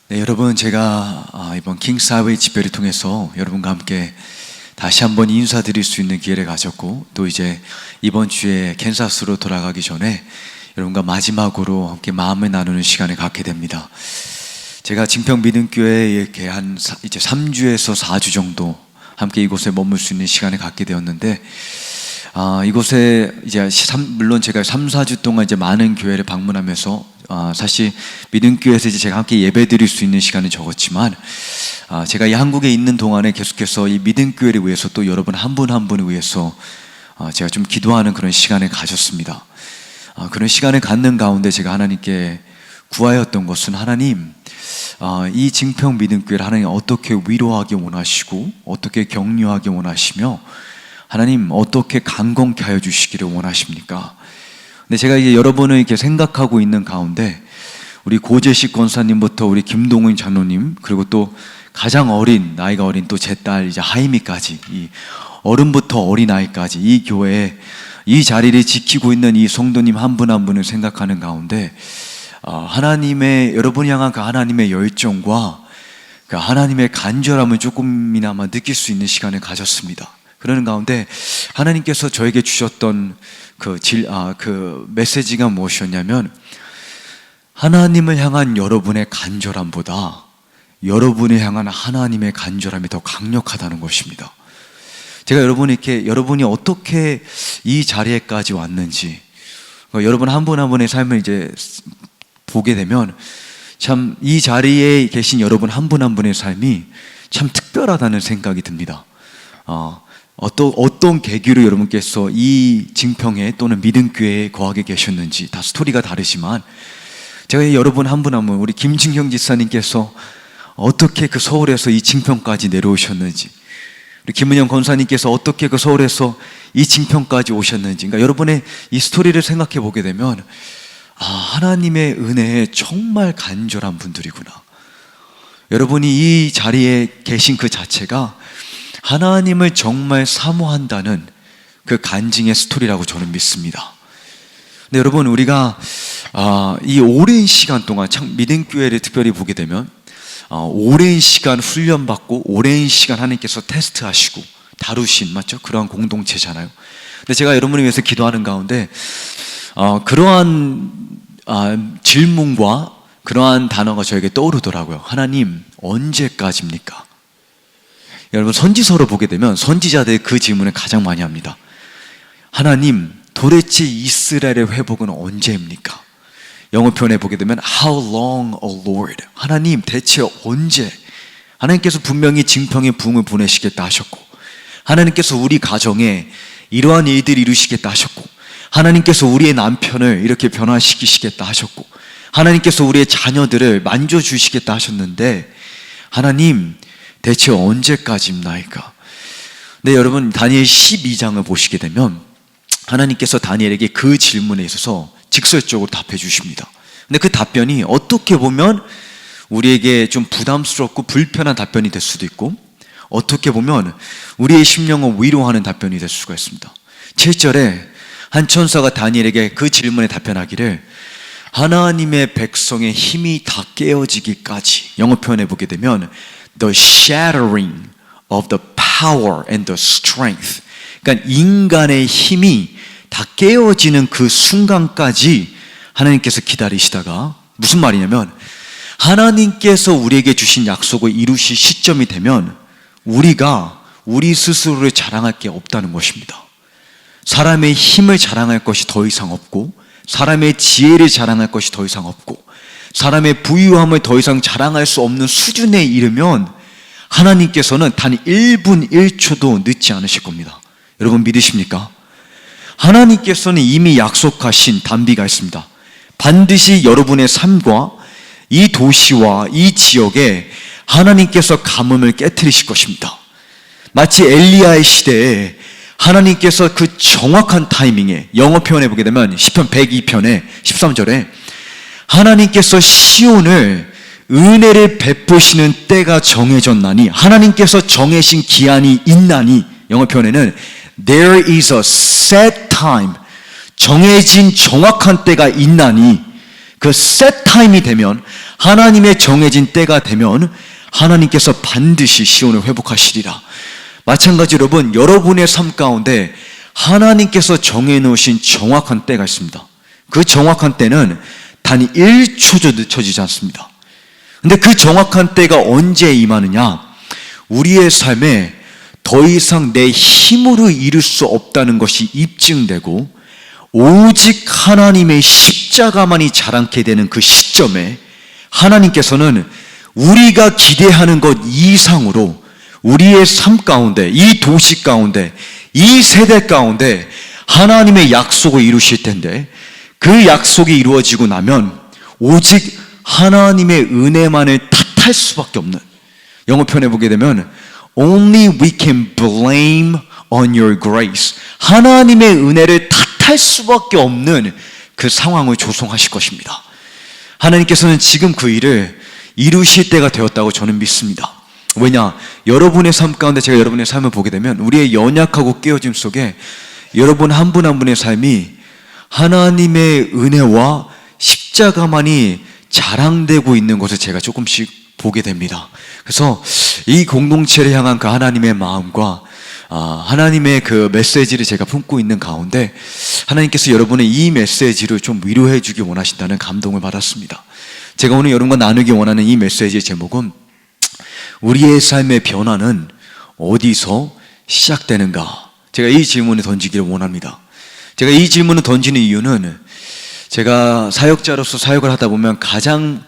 네, 여러분, 제가 이번 킹사웨이 집회를 통해서 여러분과 함께 다시 한번 인사드릴 수 있는 기회를 가졌고, 또 이제 이번 주에 캔사스로 돌아가기 전에 여러분과 마지막으로 함께 마음을 나누는 시간을 갖게 됩니다. 제가 증평믿음교회에 이렇게 이제 3주에서 4주 정도 함께 이곳에 머물 수 있는 시간을 갖게 되었는데, 이곳에 이제 물론 제가 3, 4주 동안 이제 많은 교회를 방문하면서 사실 믿음교회에서 이제 제가 함께 예배드릴 수 있는 시간은 적었지만, 제가 이 한국에 있는 동안에 계속해서 이 믿음교회를 위해서 또 여러분 한 분 한 분을 위해서 제가 좀 기도하는 그런 시간을 가졌습니다. 그런 시간을 갖는 가운데 제가 하나님께 구하였던 것은, 하나님, 이 증평 믿음교회를 하나님 어떻게 위로하기 원하시고 어떻게 격려하기 원하시며 하나님 어떻게 강건케 하여 주시기를 원하십니까? 근데 제가 이제 여러분을 이렇게 생각하고 있는 가운데 우리 고재식 권사님부터 우리 김동훈 장로님, 그리고 또 가장 나이가 어린 또 제 딸 이제 하이미까지, 이 어른부터 어린아이까지 이 교회에 이 자리를 지키고 있는 이 성도님 한 분 한 분을 생각하는 가운데 하나님의, 여러분이 향한 그 하나님의 열정과 그 하나님의 간절함을 조금이나마 느낄 수 있는 시간을 가졌습니다. 그러는 가운데 하나님께서 저에게 주셨던 그 메시지가 무엇이었냐면, 하나님을 향한 여러분의 간절함보다 여러분을 향한 하나님의 간절함이 더 강력하다는 것입니다. 제가 여러분이 어떻게 이 자리에까지 왔는지, 여러분 한 분 한 분의 삶을 이제 보게 되면 참 이 자리에 계신 여러분 한 분 한 분의 삶이 참 특별하다는 생각이 듭니다. 어떤 계기로 여러분께서 이 증평에 또는 믿음교회에 거하게 계셨는지 다 스토리가 다르지만, 제가 여러분 한 분 한 분, 우리 김진경 지사님께서 어떻게 그 서울에서 이 증평까지 내려오셨는지, 우리 김은영 권사님께서 어떻게 그 서울에서 이 증평까지 오셨는지, 그러니까 여러분의 이 스토리를 생각해 보게 되면 하나님의 은혜에 정말 간절한 분들이구나. 여러분이 이 자리에 계신 그 자체가 하나님을 정말 사모한다는 그 간증의 스토리라고 저는 믿습니다. 근데 여러분, 우리가 이 오랜 시간 동안 참 믿음교회를 특별히 보게 되면 오랜 시간 훈련받고 오랜 시간 하나님께서 테스트하시고 다루신, 맞죠? 그러한 공동체잖아요. 근데 제가 여러분을 위해서 기도하는 가운데 그러한 질문과 그러한 단어가 저에게 떠오르더라고요. 하나님, 언제까지입니까? 여러분, 선지서를 보게 되면 선지자들이 그 질문을 가장 많이 합니다. 하나님, 도대체 이스라엘의 회복은 언제입니까? 영어 표현에 보게 되면 How long, O Lord? 하나님, 대체 언제? 하나님께서 분명히 증평의 부흥을 보내시겠다 하셨고, 하나님께서 우리 가정에 이러한 일들을 이루시겠다 하셨고, 하나님께서 우리의 남편을 이렇게 변화시키시겠다 하셨고, 하나님께서 우리의 자녀들을 만져주시겠다 하셨는데, 하나님, 대체 언제까지입니까? 네, 여러분, 다니엘 12장을 보시게 되면 하나님께서 다니엘에게 그 질문에 있어서 직설적으로 답해 주십니다. 근데 그 답변이 어떻게 보면 우리에게 좀 부담스럽고 불편한 답변이 될 수도 있고, 어떻게 보면 우리의 심령을 위로하는 답변이 될 수가 있습니다. 7절에 한 천사가 다니엘에게 그 질문에 답변하기를, 하나님의 백성의 힘이 다 깨어지기까지, 영어 표현해 보게 되면 the shattering of the power and the strength, 그러니까 인간의 힘이 다 깨어지는 그 순간까지 하나님께서 기다리시다가, 무슨 말이냐면 하나님께서 우리에게 주신 약속을 이루실 시점이 되면 우리가 우리 스스로를 자랑할 게 없다는 것입니다. 사람의 힘을 자랑할 것이 더 이상 없고, 사람의 지혜를 자랑할 것이 더 이상 없고, 사람의 부유함을 더 이상 자랑할 수 없는 수준에 이르면 하나님께서는 단 1분 1초도 늦지 않으실 겁니다. 여러분, 믿으십니까? 하나님께서는 이미 약속하신 단비가 있습니다. 반드시 여러분의 삶과 이 도시와 이 지역에 하나님께서 가뭄을 깨트리실 것입니다. 마치 엘리야의 시대에 하나님께서 그 정확한 타이밍에, 영어 표현해 보게 되면 시편 102편에 13절에 하나님께서 시온을 은혜를 베푸시는 때가 정해졌나니, 하나님께서 정해신 기한이 있나니, 영어 표현에는 There is a set time, 정해진 정확한 때가 있나니, 그 set time이 되면 하나님의 정해진 때가 되면 하나님께서 반드시 시온을 회복하시리라. 마찬가지 여러분, 여러분의 삶 가운데 하나님께서 정해놓으신 정확한 때가 있습니다. 그 정확한 때는 단 1초도 늦춰지지 않습니다. 근데 그 정확한 때가 언제 임하느냐? 우리의 삶에 더 이상 내 힘으로 이룰 수 없다는 것이 입증되고 오직 하나님의 십자가만이 자랑케 되는 그 시점에 하나님께서는 우리가 기대하는 것 이상으로 우리의 삶 가운데, 이 도시 가운데, 이 세대 가운데 하나님의 약속을 이루실 텐데, 그 약속이 이루어지고 나면 오직 하나님의 은혜만을 탓할 수밖에 없는, 영어 표현해 보게 되면 Only we can blame on your grace. 하나님의 은혜를 탓할 수밖에 없는 그 상황을 조성하실 것입니다. 하나님께서는 지금 그 일을 이루실 때가 되었다고 저는 믿습니다. 왜냐? 여러분의 삶 가운데 제가 여러분의 삶을 보게 되면 우리의 연약하고 깨어짐 속에 여러분 한 분 한 분의 삶이 하나님의 은혜와 십자가만이 자랑되고 있는 것을 제가 조금씩 보게 됩니다. 그래서 이 공동체를 향한 그 하나님의 마음과 하나님의 그 메시지를 제가 품고 있는 가운데 하나님께서 여러분의 이 메시지를 좀 위로해 주기 원하신다는 감동을 받았습니다. 제가 오늘 여러분과 나누기 원하는 이 메시지의 제목은 우리의 삶의 변화는 어디서 시작되는가? 제가 이 질문을 던지기를 원합니다. 제가 이 질문을 던지는 이유는 제가 사역자로서 사역을 하다 보면 가장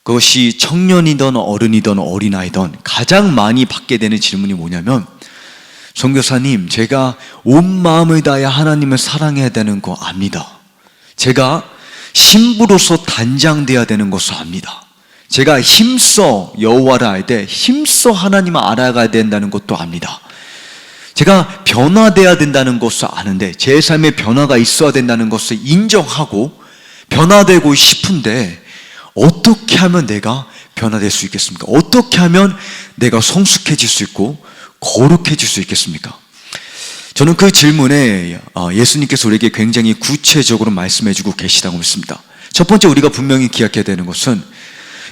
그것이 청년이든 어른이든 어린아이든 가장 많이 받게 되는 질문이 뭐냐면, 선교사님, 제가 온 마음을 다해 하나님을 사랑해야 되는 거 압니다. 제가 신부로서 단장돼야 되는 것을 압니다. 제가 힘써 여호와를 알 때 힘써 하나님을 알아가야 된다는 것도 압니다. 제가 변화돼야 된다는 것을 아는데 제 삶에 변화가 있어야 된다는 것을 인정하고 변화되고 싶은데 어떻게 하면 내가 변화될 수 있겠습니까? 어떻게 하면 내가 성숙해질 수 있고 거룩해질 수 있겠습니까? 저는 그 질문에 예수님께서 우리에게 굉장히 구체적으로 말씀해주고 계시다고 믿습니다. 첫 번째 우리가 분명히 기억해야 되는 것은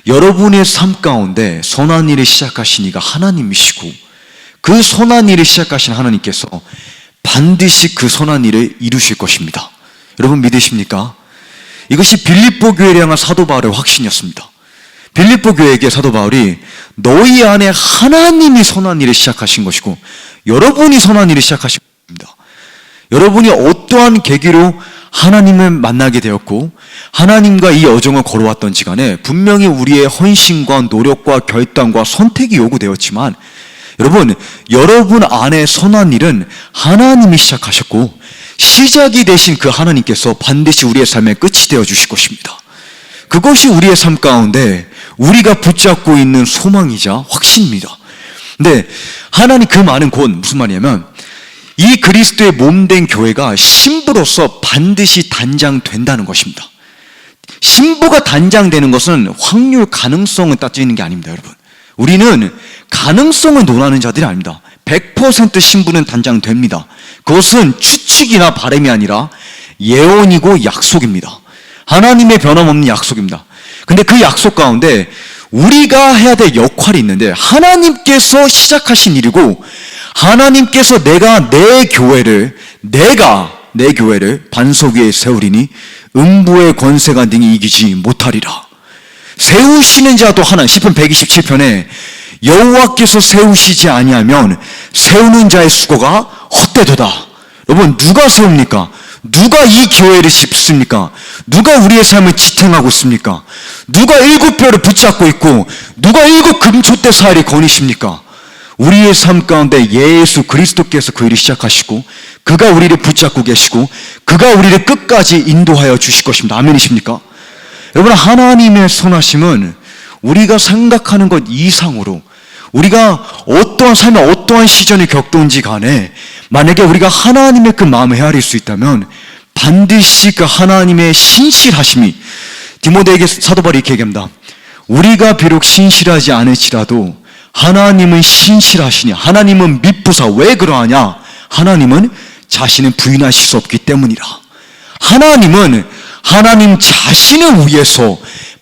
여러분의 삶 가운데 선한 일을 시작하신 이가 하나님이시고 그 선한 일을 시작하신 하나님께서 반드시 그 선한 일을 이루실 것입니다. 여러분 믿으십니까? 이것이 빌립보 교회를 향한 사도 바울의 확신이었습니다. 빌립보 교회에게 사도 바울이 너희 안에 하나님이 선한 일을 시작하신 것이고 여러분이 선한 일을 시작하신 것입니다. 여러분이 어떠한 계기로 하나님을 만나게 되었고 하나님과 이 여정을 걸어왔던 시간에 분명히 우리의 헌신과 노력과 결단과 선택이 요구되었지만 여러분 안에 선한 일은 하나님이 시작하셨고 시작이 되신 그 하나님께서 반드시 우리의 삶의 끝이 되어 주실 것입니다. 그것이 우리의 삶 가운데 우리가 붙잡고 있는 소망이자 확신입니다. 근데 하나님 그 말은 곧 무슨 말이냐면 이 그리스도의 몸된 교회가 신부로서 반드시 단장된다는 것입니다. 신부가 단장되는 것은 확률 가능성을 따지는 게 아닙니다. 여러분, 우리는 가능성을 논하는 자들이 아닙니다. 100% 신부는 단장됩니다. 그것은 추측이나 바람이 아니라 예언이고 약속입니다. 하나님의 변함없는 약속입니다. 근데 그 약속 가운데 우리가 해야 될 역할이 있는데 하나님께서 시작하신 일이고 하나님께서 내가 내 교회를 반석 위에 세우리니 음부의 권세가 능히 이기지 못하리라. 세우시는 자도 하나, 시편 127편에 여호와께서 세우시지 아니하면 세우는 자의 수고가 헛되도다. 여러분, 누가 세웁니까? 누가 이 교회를 짚습니까? 누가 우리의 삶을 지탱하고 있습니까? 누가 7뼈를 붙잡고 있고 누가 7 금촛대 사이를 거니십니까? 우리의 삶 가운데 예수 그리스도께서 그 일을 시작하시고 그가 우리를 붙잡고 계시고 그가 우리를 끝까지 인도하여 주실 것입니다. 아멘이십니까? 여러분, 하나님의 선하심은 우리가 생각하는 것 이상으로 우리가 어떠한 삶에 어떠한 시전을 겪든지 간에 만약에 우리가 하나님의 그 마음을 헤아릴 수 있다면 반드시 그 하나님의 신실하심이, 디모데에게 사도 바울이 이렇게 얘기합니다. 우리가 비록 신실하지 않을지라도 하나님은 신실하시니 하나님은 미쁘사. 왜 그러하냐? 하나님은 자신을 부인하실 수 없기 때문이라. 하나님은 하나님 자신을 위해서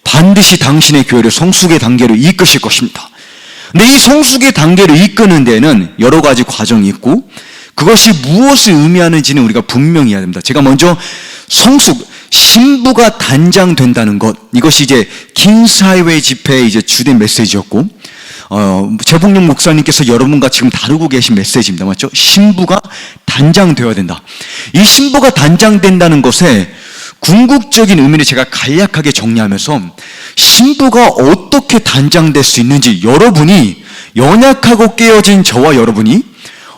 반드시 당신의 교회를 성숙의 단계로 이끄실 것입니다. 근데 이 성숙의 단계로 이끄는 데는 여러 가지 과정이 있고 그것이 무엇을 의미하는지는 우리가 분명히 해야 됩니다. 제가 먼저 성숙, 신부가 단장된다는 것, 이것이 이제 킹사이웨이 집회의 이제 주된 메시지였고, 재봉용 목사님께서 여러분과 지금 다루고 계신 메시지입니다. 맞죠? 신부가 단장되어야 된다. 이 신부가 단장된다는 것에 궁극적인 의미를 제가 간략하게 정리하면서 신부가 어떻게 단장될 수 있는지, 여러분이 연약하고 깨어진 저와 여러분이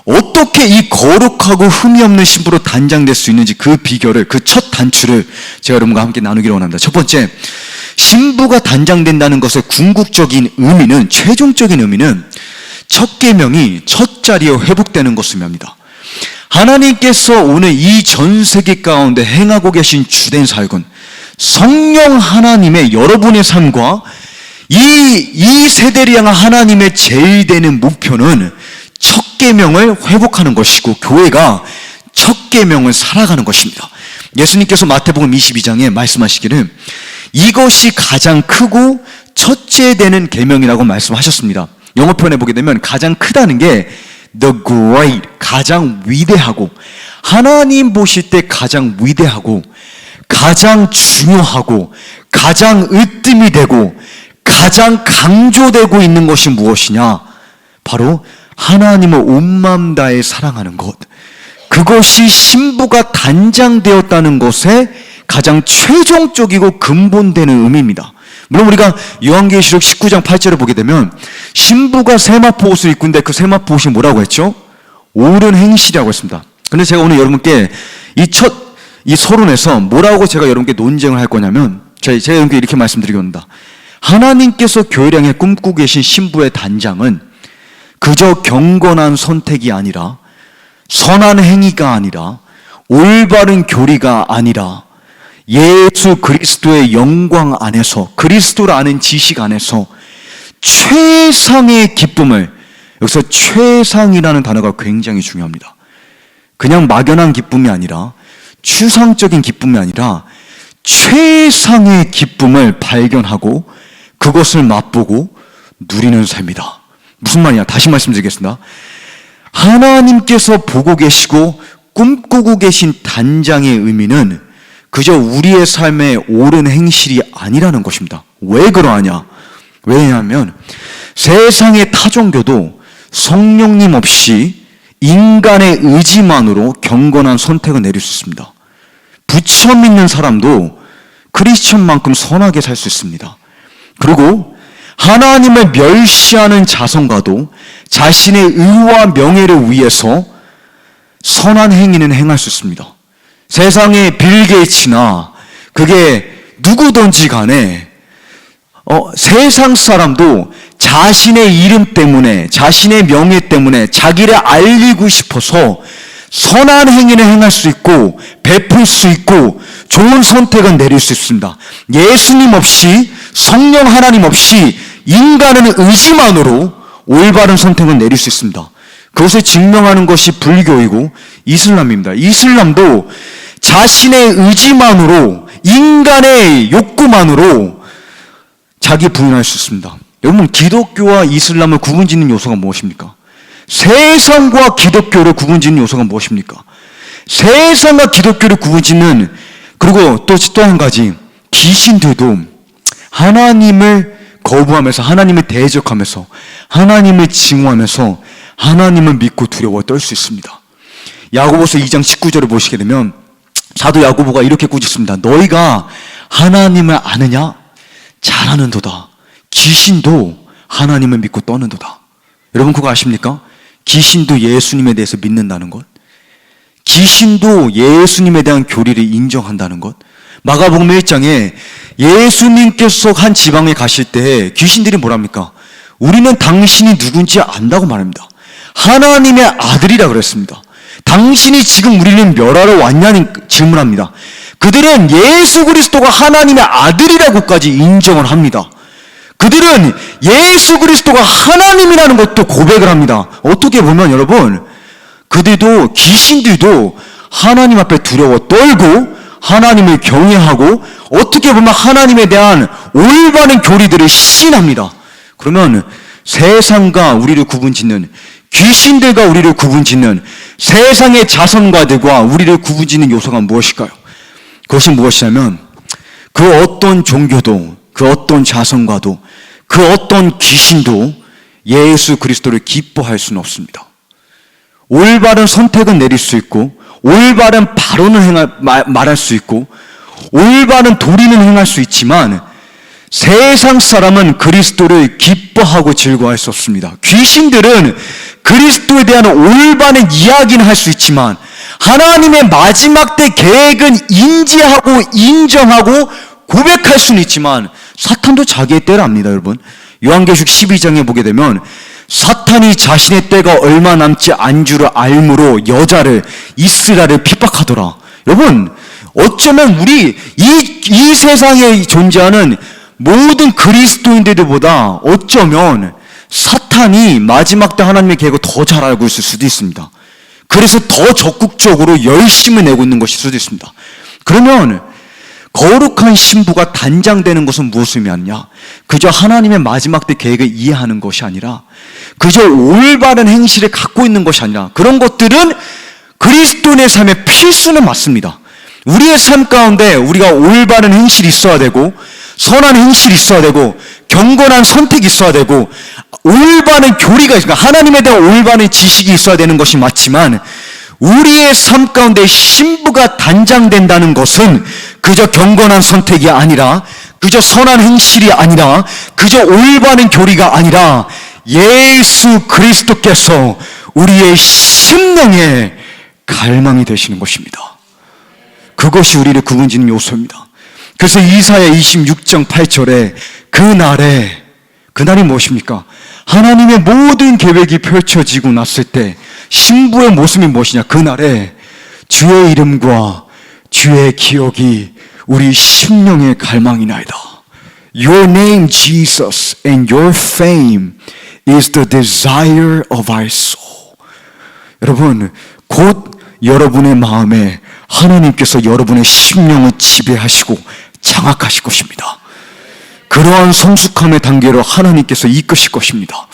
어떻게 이 거룩하고 흠이 없는 신부로 단장될 수 있는지 그 비결을, 그 첫 단추를 제가 여러분과 함께 나누기를 원합니다. 첫 번째, 신부가 단장된다는 것의 궁극적인 의미는, 최종적인 의미는 첫 계명이 첫 자리에 회복되는 것을 의미합니다. 하나님께서 오늘 이 전 세계 가운데 행하고 계신 주된 사역은 성령 하나님의 여러분의 삶과 이 세대를 향한 하나님의 제일되는 목표는 첫 계명을 회복하는 것이고 교회가 첫 계명을 살아가는 것입니다. 예수님께서 마태복음 22장에 말씀하시기를 이것이 가장 크고 첫째 되는 계명이라고 말씀하셨습니다. 영어 표현해 보게 되면 가장 크다는 게 the great, 가장 위대하고, 하나님 보실 때 가장 위대하고 가장 중요하고 가장 으뜸이 되고 가장 강조되고 있는 것이 무엇이냐? 바로 하나님을 온 마음 다해 사랑하는 것, 그것이 신부가 단장되었다는 것에 가장 최종적이고 근본되는 의미입니다. 물론 우리가 요한계시록 19장 8절을 보게 되면 신부가 세마포 옷을 입고 있는데 그 세마포 옷이 뭐라고 했죠? 옳은 행실이라고 했습니다. 그런데 제가 오늘 여러분께 이 서론에서 뭐라고 제가 여러분께 논쟁을 할 거냐면, 제가 여러분께 이렇게 말씀드리겠습니다. 하나님께서 교회를 향해 꿈꾸고 계신 신부의 단장은 그저 경건한 선택이 아니라, 선한 행위가 아니라, 올바른 교리가 아니라 예수 그리스도의 영광 안에서, 그리스도를 아는 지식 안에서 최상의 기쁨을, 여기서 최상이라는 단어가 굉장히 중요합니다. 그냥 막연한 기쁨이 아니라, 추상적인 기쁨이 아니라 최상의 기쁨을 발견하고 그것을 맛보고 누리는 삶이다. 무슨 말이냐? 다시 말씀드리겠습니다. 하나님께서 보고 계시고 꿈꾸고 계신 단장의 의미는 그저 우리의 삶의 옳은 행실이 아니라는 것입니다. 왜 그러하냐? 왜냐하면 세상의 타종교도 성령님 없이 인간의 의지만으로 경건한 선택을 내릴 수 있습니다. 부처 믿는 사람도 크리스천만큼 선하게 살 수 있습니다. 그리고 하나님을 멸시하는 자성가도 자신의 의와 명예를 위해서 선한 행위는 행할 수 있습니다. 세상의 빌 게이츠나 그게 누구든지 간에 세상 사람도 자신의 이름 때문에, 자신의 명예 때문에 자기를 알리고 싶어서 선한 행위를 행할 수 있고 베풀 수 있고 좋은 선택은 내릴 수 있습니다. 예수님 없이, 성령 하나님 없이 인간은 의지만으로 올바른 선택을 내릴 수 있습니다. 그것을 증명하는 것이 불교이고 이슬람입니다. 이슬람도 자신의 의지만으로, 인간의 욕구만으로 자기 부인할 수 있습니다. 여러분, 기독교와 이슬람을 구분짓는 요소가 무엇입니까? 세상과 기독교를 구분짓는 요소가 무엇입니까? 세상과 기독교를 구분짓는, 그리고 또 한 가지, 귀신들도 하나님을 거부하면서, 하나님을 대적하면서, 하나님을 증오하면서 하나님을 믿고 두려워 떨 수 있습니다. 야고보서 2장 19절을 보시게 되면 사도 야고보가 이렇게 꾸짖습니다. 너희가 하나님을 아느냐? 잘 아는도다. 귀신도 하나님을 믿고 떠는도다. 여러분 그거 아십니까? 귀신도 예수님에 대해서 믿는다는 것, 귀신도 예수님에 대한 교리를 인정한다는 것. 마가복음 1장에 예수님께서 한 지방에 가실 때 귀신들이 뭐랍니까? 우리는 당신이 누군지 안다고 말합니다. 하나님의 아들이라 그랬습니다. 당신이 지금 우리를 멸하러 왔냐는 질문합니다. 그들은 예수 그리스도가 하나님의 아들이라고까지 인정을 합니다. 그들은 예수 그리스도가 하나님이라는 것도 고백을 합니다. 어떻게 보면 여러분, 그들도, 귀신들도 하나님 앞에 두려워 떨고 하나님을 경외하고 어떻게 보면 하나님에 대한 올바른 교리들을 시인합니다. 그러면 세상과 우리를 구분짓는, 귀신들과 우리를 구분짓는, 세상의 자선가들과 우리를 구분짓는 요소가 무엇일까요? 그것은 무엇이냐면 그 어떤 종교도, 그 어떤 자선가도, 그 어떤 귀신도 예수 그리스도를 기뻐할 수는 없습니다. 올바른 선택은 내릴 수 있고, 올바른 발언을 말할 수 있고, 올바른 도리는 행할 수 있지만 세상 사람은 그리스도를 기뻐하고 즐거워할 수 없습니다. 귀신들은 그리스도에 대한 올바른 이야기는 할 수 있지만 하나님의 마지막 때 계획은 인지하고 인정하고 고백할 수는 있지만 사탄도 자기의 때를 압니다. 여러분, 요한계시록 12장에 보게 되면 사탄이 자신의 때가 얼마 남지 않은 줄을 알므로 여자를, 이스라엘을 핍박하더라. 여러분, 어쩌면 우리 이 세상에 존재하는 모든 그리스도인들보다 어쩌면 사탄이 마지막 때 하나님의 계획을 더 잘 알고 있을 수도 있습니다. 그래서 더 적극적으로 열심히 내고 있는 것일 수도 있습니다. 그러면 거룩한 신부가 단장되는 것은 무엇을 의미하느냐? 그저 하나님의 마지막 때 계획을 이해하는 것이 아니라, 그저 올바른 행실을 갖고 있는 것이 아니라, 그런 것들은 그리스도인의 삶의 필수는 맞습니다. 우리의 삶 가운데 우리가 올바른 행실이 있어야 되고, 선한 행실이 있어야 되고, 경건한 선택이 있어야 되고, 올바른 교리가 있으니까 하나님에 대한 올바른 지식이 있어야 되는 것이 맞지만, 우리의 삶 가운데 신부가 단장된다는 것은 그저 경건한 선택이 아니라, 그저 선한 행실이 아니라, 그저 올바른 교리가 아니라 예수 그리스도께서 우리의 심령의 갈망이 되시는 것입니다. 그것이 우리를 구분짓는 요소입니다. 그래서 이사야 26장 8절에 그날이 무엇입니까? 하나님의 모든 계획이 펼쳐지고 났을 때 신부의 모습이 무엇이냐? 그날에 주의 이름과 주의 기억이 우리 심령의 갈망이나이다. Your name, Jesus, and your fame is the desire of our soul. 여러분, 곧 여러분의 마음에 하나님께서 여러분의 심령을 지배하시고 장악하실 것입니다. 그러한 성숙함의 단계로 하나님께서 이끄실 것입니다.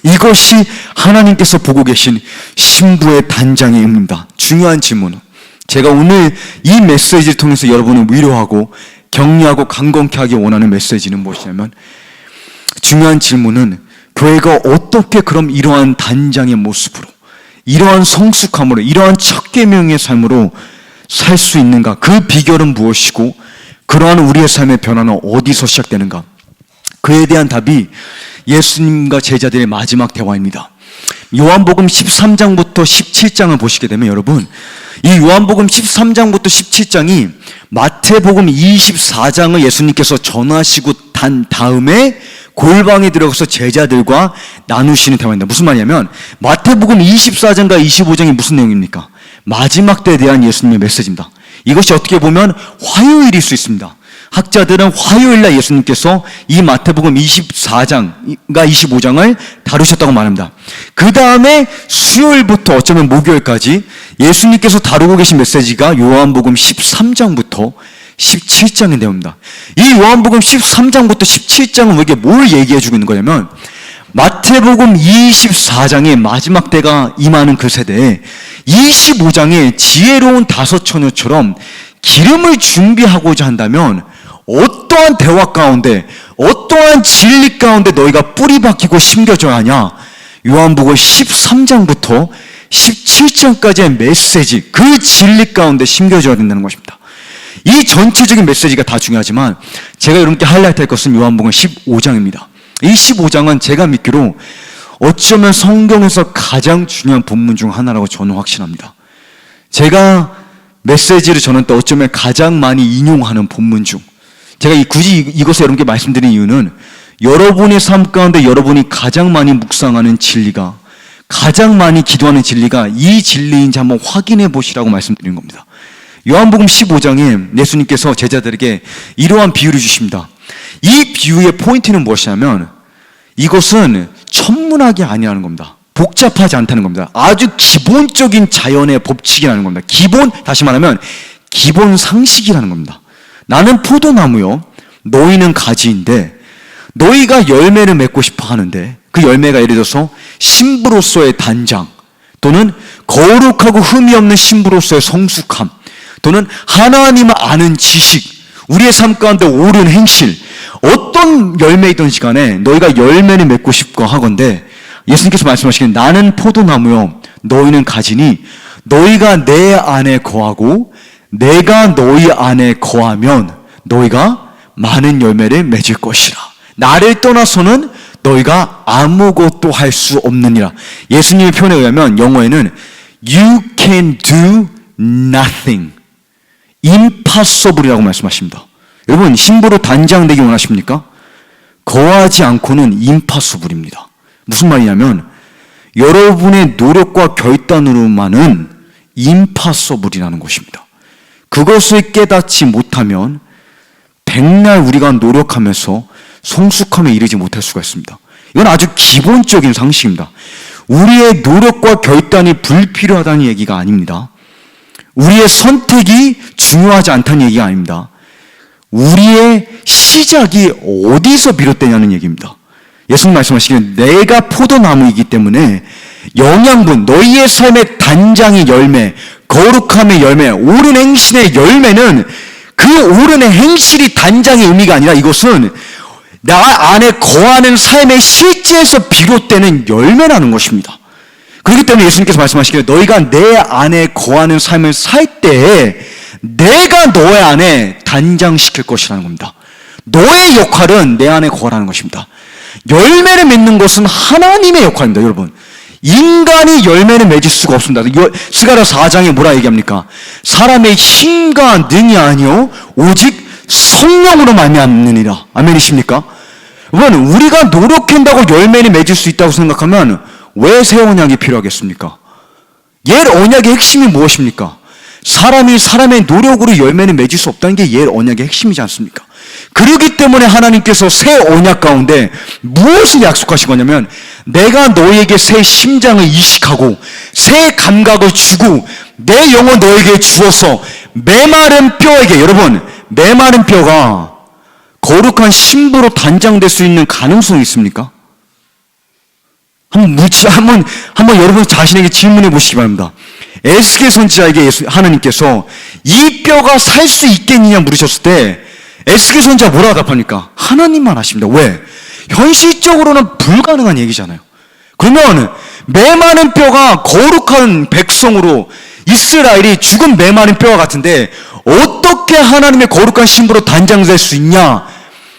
이것이 하나님께서 보고 계신 신부의 단장의 의미입니다. 중요한 질문은, 제가 오늘 이 메시지를 통해서 여러분을 위로하고 격려하고 강건케 하기 원하는 메시지는 무엇이냐면, 중요한 질문은 교회가 어떻게 그럼 이러한 단장의 모습으로, 이러한 성숙함으로, 이러한 첫 계명의 삶으로 살 수 있는가? 그 비결은 무엇이고 그러한 우리의 삶의 변화는 어디서 시작되는가? 그에 대한 답이 예수님과 제자들의 마지막 대화입니다. 요한복음 13장부터 17장을 보시게 되면 여러분, 이 요한복음 13장부터 17장이 마태복음 24장을 예수님께서 전하시고 단 다음에 골방에 들어가서 제자들과 나누시는 대화입니다. 무슨 말이냐면 마태복음 24장과 25장이 무슨 내용입니까? 마지막 때에 대한 예수님의 메시지입니다. 이것이 어떻게 보면 화요일일 수 있습니다. 학자들은 화요일날 예수님께서 이 마태복음 24장과 25장을 다루셨다고 말합니다. 그 다음에 수요일부터 어쩌면 목요일까지 예수님께서 다루고 계신 메시지가 요한복음 13장부터 17장의 내용입니다. 이 요한복음 13장부터 17장은 우리에게 뭘 얘기해주고 있는 거냐면, 마태복음 24장의 마지막 때가 임하는 그 세대에 25장의 지혜로운 다섯 처녀처럼 기름을 준비하고자 한다면 어떠한 대화 가운데, 어떠한 진리 가운데 너희가 뿌리 박히고 심겨져야 하냐? 요한복음 13장부터 17장까지의 메시지, 그 진리 가운데 심겨져야 된다는 것입니다. 이 전체적인 메시지가 다 중요하지만 제가 여러분께 하이라이트 할 것은 요한복음 15장입니다. 이 15장은 제가 믿기로 어쩌면 성경에서 가장 중요한 본문 중 하나라고 저는 확신합니다. 제가 메시지를 전할 때 어쩌면 가장 많이 인용하는 본문 중, 제가 굳이 이것을 여러분께 말씀드린 이유는 여러분의 삶 가운데 여러분이 가장 많이 묵상하는 진리가, 가장 많이 기도하는 진리가 이 진리인지 한번 확인해 보시라고 말씀드리는 겁니다. 요한복음 15장에 예수님께서 제자들에게 이러한 비유를 주십니다. 이 비유의 포인트는 무엇이냐면 이것은 천문학이 아니라는 겁니다. 복잡하지 않다는 겁니다. 아주 기본적인 자연의 법칙이라는 겁니다. 다시 말하면 기본 상식이라는 겁니다. 나는 포도나무요, 너희는 가지인데 너희가 열매를 맺고 싶어 하는데 그 열매가 예를 들어서 신부로서의 단장, 또는 거룩하고 흠이 없는 신부로서의 성숙함, 또는 하나님을 아는 지식, 우리의 삶 가운데 옳은 행실, 어떤 열매이든지 간에 너희가 열매를 맺고 싶고 하건대 예수님께서 말씀하시기를 나는 포도나무요 너희는 가지니 너희가 내 안에 거하고 내가 너희 안에 거하면 너희가 많은 열매를 맺을 것이라. 나를 떠나서는 너희가 아무것도 할 수 없느니라. 예수님의 표현에 의하면 영어에는 You can do nothing, impossible이라고 말씀하십니다. 여러분, 신부로 단장되기 원하십니까? 거하지 않고는 impossible입니다. 무슨 말이냐면 여러분의 노력과 결단으로만은 impossible이라는 것입니다. 그것을 깨닫지 못하면 백날 우리가 노력하면서 성숙함에 이르지 못할 수가 있습니다. 이건 아주 기본적인 상식입니다. 우리의 노력과 결단이 불필요하다는 얘기가 아닙니다. 우리의 선택이 중요하지 않다는 얘기가 아닙니다. 우리의 시작이 어디서 비롯되냐는 얘기입니다. 예수님 말씀하시기를 내가 포도나무이기 때문에 영양분, 너희의 삶의 단장의 열매, 거룩함의 열매, 옳은 행실의 열매는 그 옳은 행실이 단장의 의미가 아니라 이것은 나 안에 거하는 삶의 실제에서 비롯되는 열매라는 것입니다. 그렇기 때문에 예수님께서 말씀하시기를 너희가 내 안에 거하는 삶을 살 때에 내가 너의 안에 단장시킬 것이라는 겁니다. 너의 역할은 내 안에 거하라는 것입니다. 열매를 맺는 것은 하나님의 역할입니다. 여러분, 인간이 열매를 맺을 수가 없습니다. 스가랴 4장에 뭐라 얘기합니까? 사람의 힘과 능이 아니요 오직 성령으로 말미암느니라. 아멘이십니까? 여러분, 우리가 노력한다고 열매를 맺을 수 있다고 생각하면 왜 새 언약이 필요하겠습니까? 옛 언약의 핵심이 무엇입니까? 사람이 사람의 노력으로 열매를 맺을 수 없다는 게 옛 언약의 핵심이지 않습니까? 그렇기 때문에 하나님께서 새 언약 가운데 무엇을 약속하신 거냐면 내가 너에게 새 심장을 이식하고 새 감각을 주고 내 영혼 너에게 주어서 메마른 뼈에게, 여러분, 메마른 뼈가 거룩한 신부로 단장될 수 있는 가능성이 있습니까? 한번 여러분 자신에게 질문해 보시기 바랍니다. 에스겔 선지자에게 하나님께서 이 뼈가 살 수 있겠느냐 물으셨을 때 에스겔 선지자가 뭐라고 답합니까? 하나님만 아십니다. 왜? 현실적으로는 불가능한 얘기잖아요. 그러면 메마른 뼈가 거룩한 백성으로 이스라엘이 죽은 메마른 뼈와 같은데 어떻게 하나님의 거룩한 신부로 단장될 수 있냐?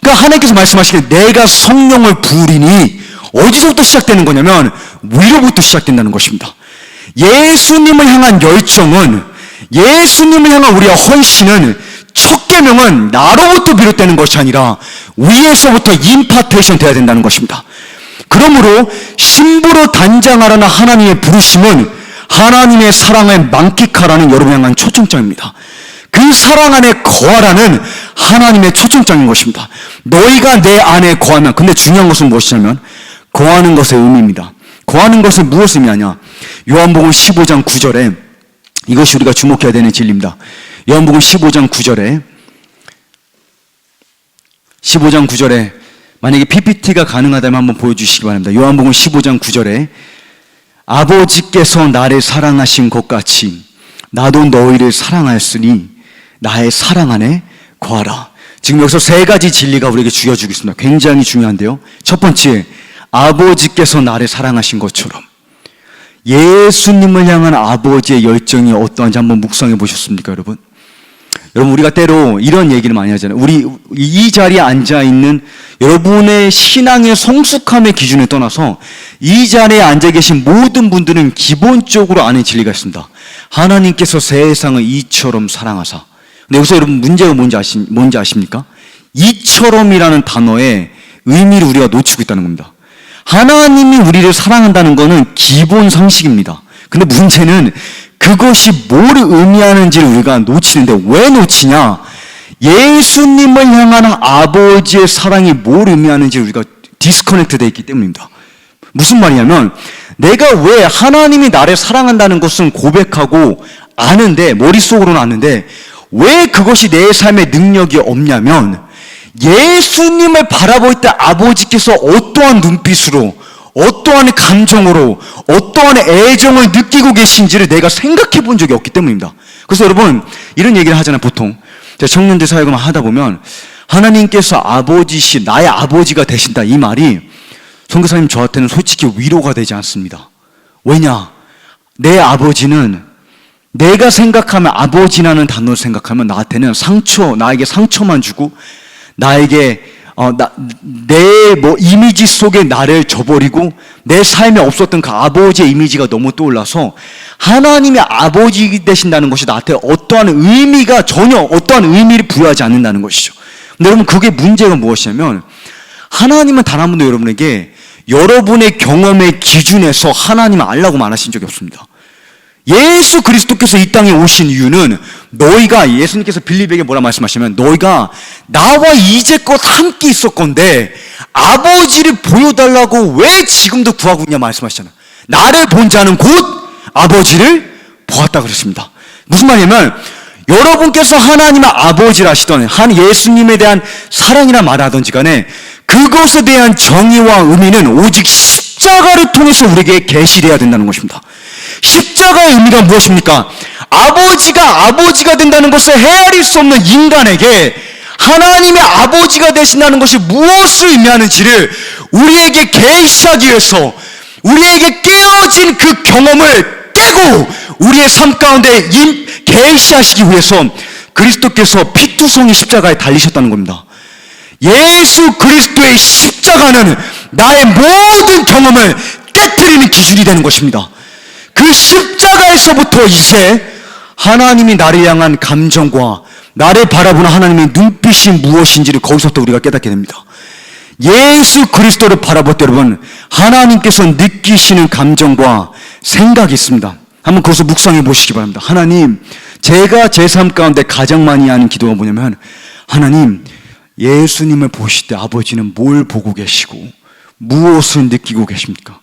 그러니까 하나님께서 말씀하시기를 내가 성령을 부으리니 어디서부터 시작되는 거냐면 위로부터 시작된다는 것입니다. 예수님을 향한 열정은, 예수님을 향한 우리의 헌신은 첫 계명은 나로부터 비롯되는 것이 아니라 위에서부터 임파테이션 돼야 된다는 것입니다. 그러므로 신부로 단장하라는 하나님의 부르심은 하나님의 사랑을 만끽하라는 여러분 향한 초청장입니다. 그 사랑 안에 거하라는 하나님의 초청장인 것입니다. 너희가 내 안에 거하면, 근데 중요한 것은 무엇이냐면 거하는 것의 의미입니다. 거하는 것은 무엇을 의미하냐? 요한복음 15장 9절에 이것이 우리가 주목해야 되는 진리입니다. 요한복음 15장 9절에 만약에 PPT가 가능하다면 한번 보여주시기 바랍니다. 요한복음 15장 9절에 아버지께서 나를 사랑하신 것 같이 나도 너희를 사랑하였으니 나의 사랑 안에 거하라. 지금 여기서 세 가지 진리가 우리에게 주어지고 있습니다. 굉장히 중요한데요. 첫 번째, 아버지께서 나를 사랑하신 것처럼 예수님을 향한 아버지의 열정이 어떠한지 한번 묵상해 보셨습니까, 여러분? 여러분, 우리가 때로 이런 얘기를 많이 하잖아요. 우리 이 자리에 앉아있는 여러분의 신앙의 성숙함의 기준을 떠나서 이 자리에 앉아 계신 모든 분들은 기본적으로 아는 진리가 있습니다. 하나님께서 세상을 이처럼 사랑하사. 근데 여기서 여러분 문제가 뭔지 아십니까? 이처럼이라는 단어의 의미를 우리가 놓치고 있다는 겁니다. 하나님이 우리를 사랑한다는 것은 기본 상식입니다. 근데 문제는 그것이 뭘 의미하는지를 우리가 놓치는데, 왜 놓치냐? 예수님을 향한 아버지의 사랑이 뭘 의미하는지 우리가 디스커넥트 되어 있기 때문입니다. 무슨 말이냐면 내가 왜 하나님이 나를 사랑한다는 것은 고백하고 아는데, 머릿속으로는 아는데 왜 그것이 내 삶에 능력이 없냐면 예수님을 바라볼 때 아버지께서 어떠한 눈빛으로, 어떠한 감정으로, 어떠한 애정을 느끼고 계신지를 내가 생각해 본 적이 없기 때문입니다. 그래서 여러분 이런 얘기를 하잖아요. 보통 제가 청년들 사역을 하다 보면 하나님께서 아버지시 나의 아버지가 되신다, 이 말이 선교사님 저한테는 솔직히 위로가 되지 않습니다. 왜냐? 내 아버지는 내가 생각하면, 아버지라는 단어를 생각하면 나한테는 나에게 상처만 주고 나에게 내 이미지 속에 나를 저버리고 내 삶에 없었던 그 아버지의 이미지가 너무 떠올라서 하나님의 아버지 되신다는 것이 나한테 어떠한 의미가, 전혀 어떠한 의미를 부여하지 않는다는 것이죠. 근데 여러분 그게 문제가 무엇이냐면 하나님은 단 한 번도 여러분에게 여러분의 경험의 기준에서 하나님을 알라고 말하신 적이 없습니다. 예수 그리스도께서 이 땅에 오신 이유는 너희가, 예수님께서 빌립에게 뭐라 말씀하시면 너희가 나와 이제껏 함께 있었건대 아버지를 보여달라고 왜 지금도 구하고 있냐 말씀하시잖아요. 나를 본 자는 곧 아버지를 보았다 그랬습니다. 무슨 말이냐면 여러분께서 하나님의 아버지를 하시던 예수님에 대한 사랑이라 말하던지 간에 그것에 대한 정의와 의미는 오직 십자가를 통해서 우리에게 계시되어야 된다는 것입니다. 십자가의 의미가 무엇입니까? 아버지가 된다는 것을 헤아릴 수 없는 인간에게 하나님의 아버지가 되신다는 것이 무엇을 의미하는지를 우리에게 계시하기 위해서, 우리에게 깨어진 그 경험을 깨고 우리의 삶 가운데 계시하시기 위해서 그리스도께서 피투성이 십자가에 달리셨다는 겁니다. 예수 그리스도의 십자가는 나의 모든 경험을 깨트리는 기준이 되는 것입니다. 그 십자가에서부터 이제 하나님이 나를 향한 감정과 나를 바라보는 하나님의 눈빛이 무엇인지를 거기서부터 우리가 깨닫게 됩니다. 예수 그리스도를 바라볼 때 여러분 하나님께서 느끼시는 감정과 생각이 있습니다. 한번 그것을 묵상해 보시기 바랍니다. 하나님, 제가 제 삶 가운데 가장 많이 하는 기도가 뭐냐면 하나님, 예수님을 보실 때 아버지는 뭘 보고 계시고 무엇을 느끼고 계십니까?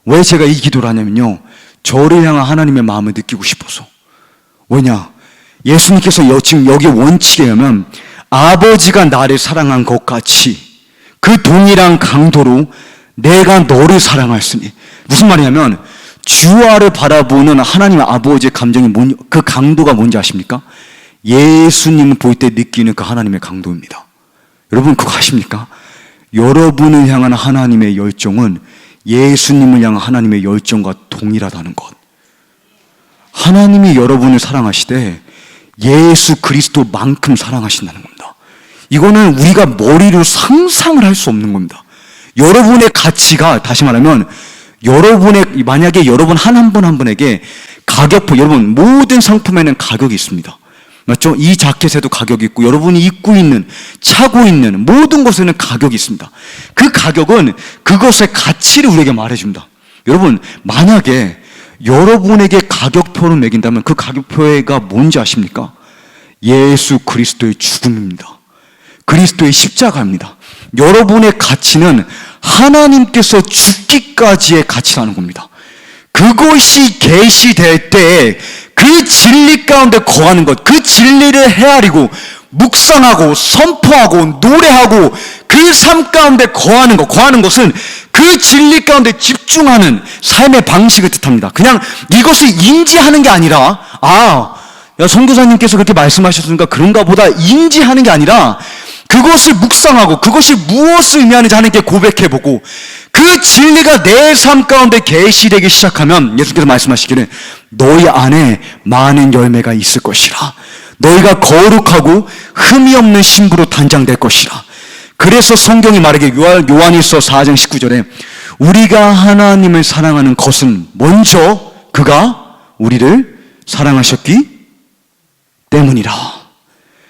왜 제가 이 기도를 하냐면요, 저를 향한 하나님의 마음을 느끼고 싶어서. 왜냐? 예수님께서 지금 여기 원칙에 의하면 아버지가 나를 사랑한 것 같이 그 동일한 강도로 내가 너를 사랑하였으니, 무슨 말이냐면 주와를 바라보는 하나님의 아버지의 감정이 그 강도가 뭔지 아십니까? 예수님을 볼 때 느끼는 그 하나님의 강도입니다. 여러분 그거 아십니까? 여러분을 향한 하나님의 열정은 예수님을 향한 하나님의 열정과 동일하다는 것. 하나님이 여러분을 사랑하시되 예수 그리스도만큼 사랑하신다는 겁니다. 이거는 우리가 머리로 상상을 할 수 없는 겁니다. 여러분의 가치가, 다시 말하면 만약에 여러분 한 분 한 분에게 가격표, 여러분 모든 상품에는 가격이 있습니다. 맞죠? 이 자켓에도 가격이 있고 여러분이 입고 있는, 차고 있는 모든 것에는 가격이 있습니다. 그 가격은 그것의 가치를 우리에게 말해줍니다. 여러분 만약에 여러분에게 가격표를 매긴다면 그 가격표가 뭔지 아십니까? 예수 그리스도의 죽음입니다. 그리스도의 십자가입니다. 여러분의 가치는 하나님께서 죽기까지의 가치라는 겁니다. 그것이 계시될 때 그 진리 가운데 거하는 것, 그 진리를 헤아리고 묵상하고 선포하고 노래하고 그 삶 가운데 거하는 것은 그 진리 가운데 집중하는 삶의 방식을 뜻합니다. 그냥 이것을 인지하는 게 아니라 선교사님께서 그렇게 말씀하셨으니까 그런가 보다 인지하는 게 아니라 그것을 묵상하고 그것이 무엇을 의미하는지 하나님께 고백해보고 그 진리가 내 삶 가운데 계시되기 시작하면 예수께서 말씀하시기를 너희 안에 많은 열매가 있을 것이라. 너희가 거룩하고 흠이 없는 신부로 단장될 것이라. 그래서 성경이 말하기를 요한일서 4장 19절에 우리가 하나님을 사랑하는 것은 먼저 그가 우리를 사랑하셨기 때문이라.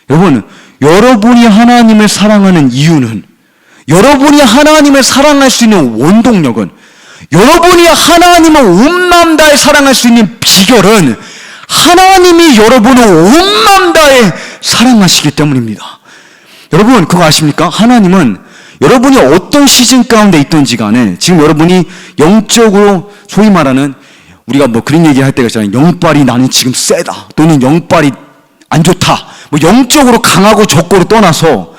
여러분, 여러분이 하나님을 사랑하는 이유는, 여러분이 하나님을 사랑할 수 있는 원동력은, 여러분이 하나님을 온 마음 다해 사랑할 수 있는 비결은 하나님이 여러분을 온 마음 다해 사랑하시기 때문입니다. 여러분 그거 아십니까? 하나님은 여러분이 어떤 시즌 가운데 있든지 간에 지금 여러분이 영적으로 소위 말하는, 우리가 그런 얘기 할 때가 있잖아요. 영빨이 나는 지금 세다, 또는 영빨이 안 좋다, 뭐 영적으로 강하고 적고를 떠나서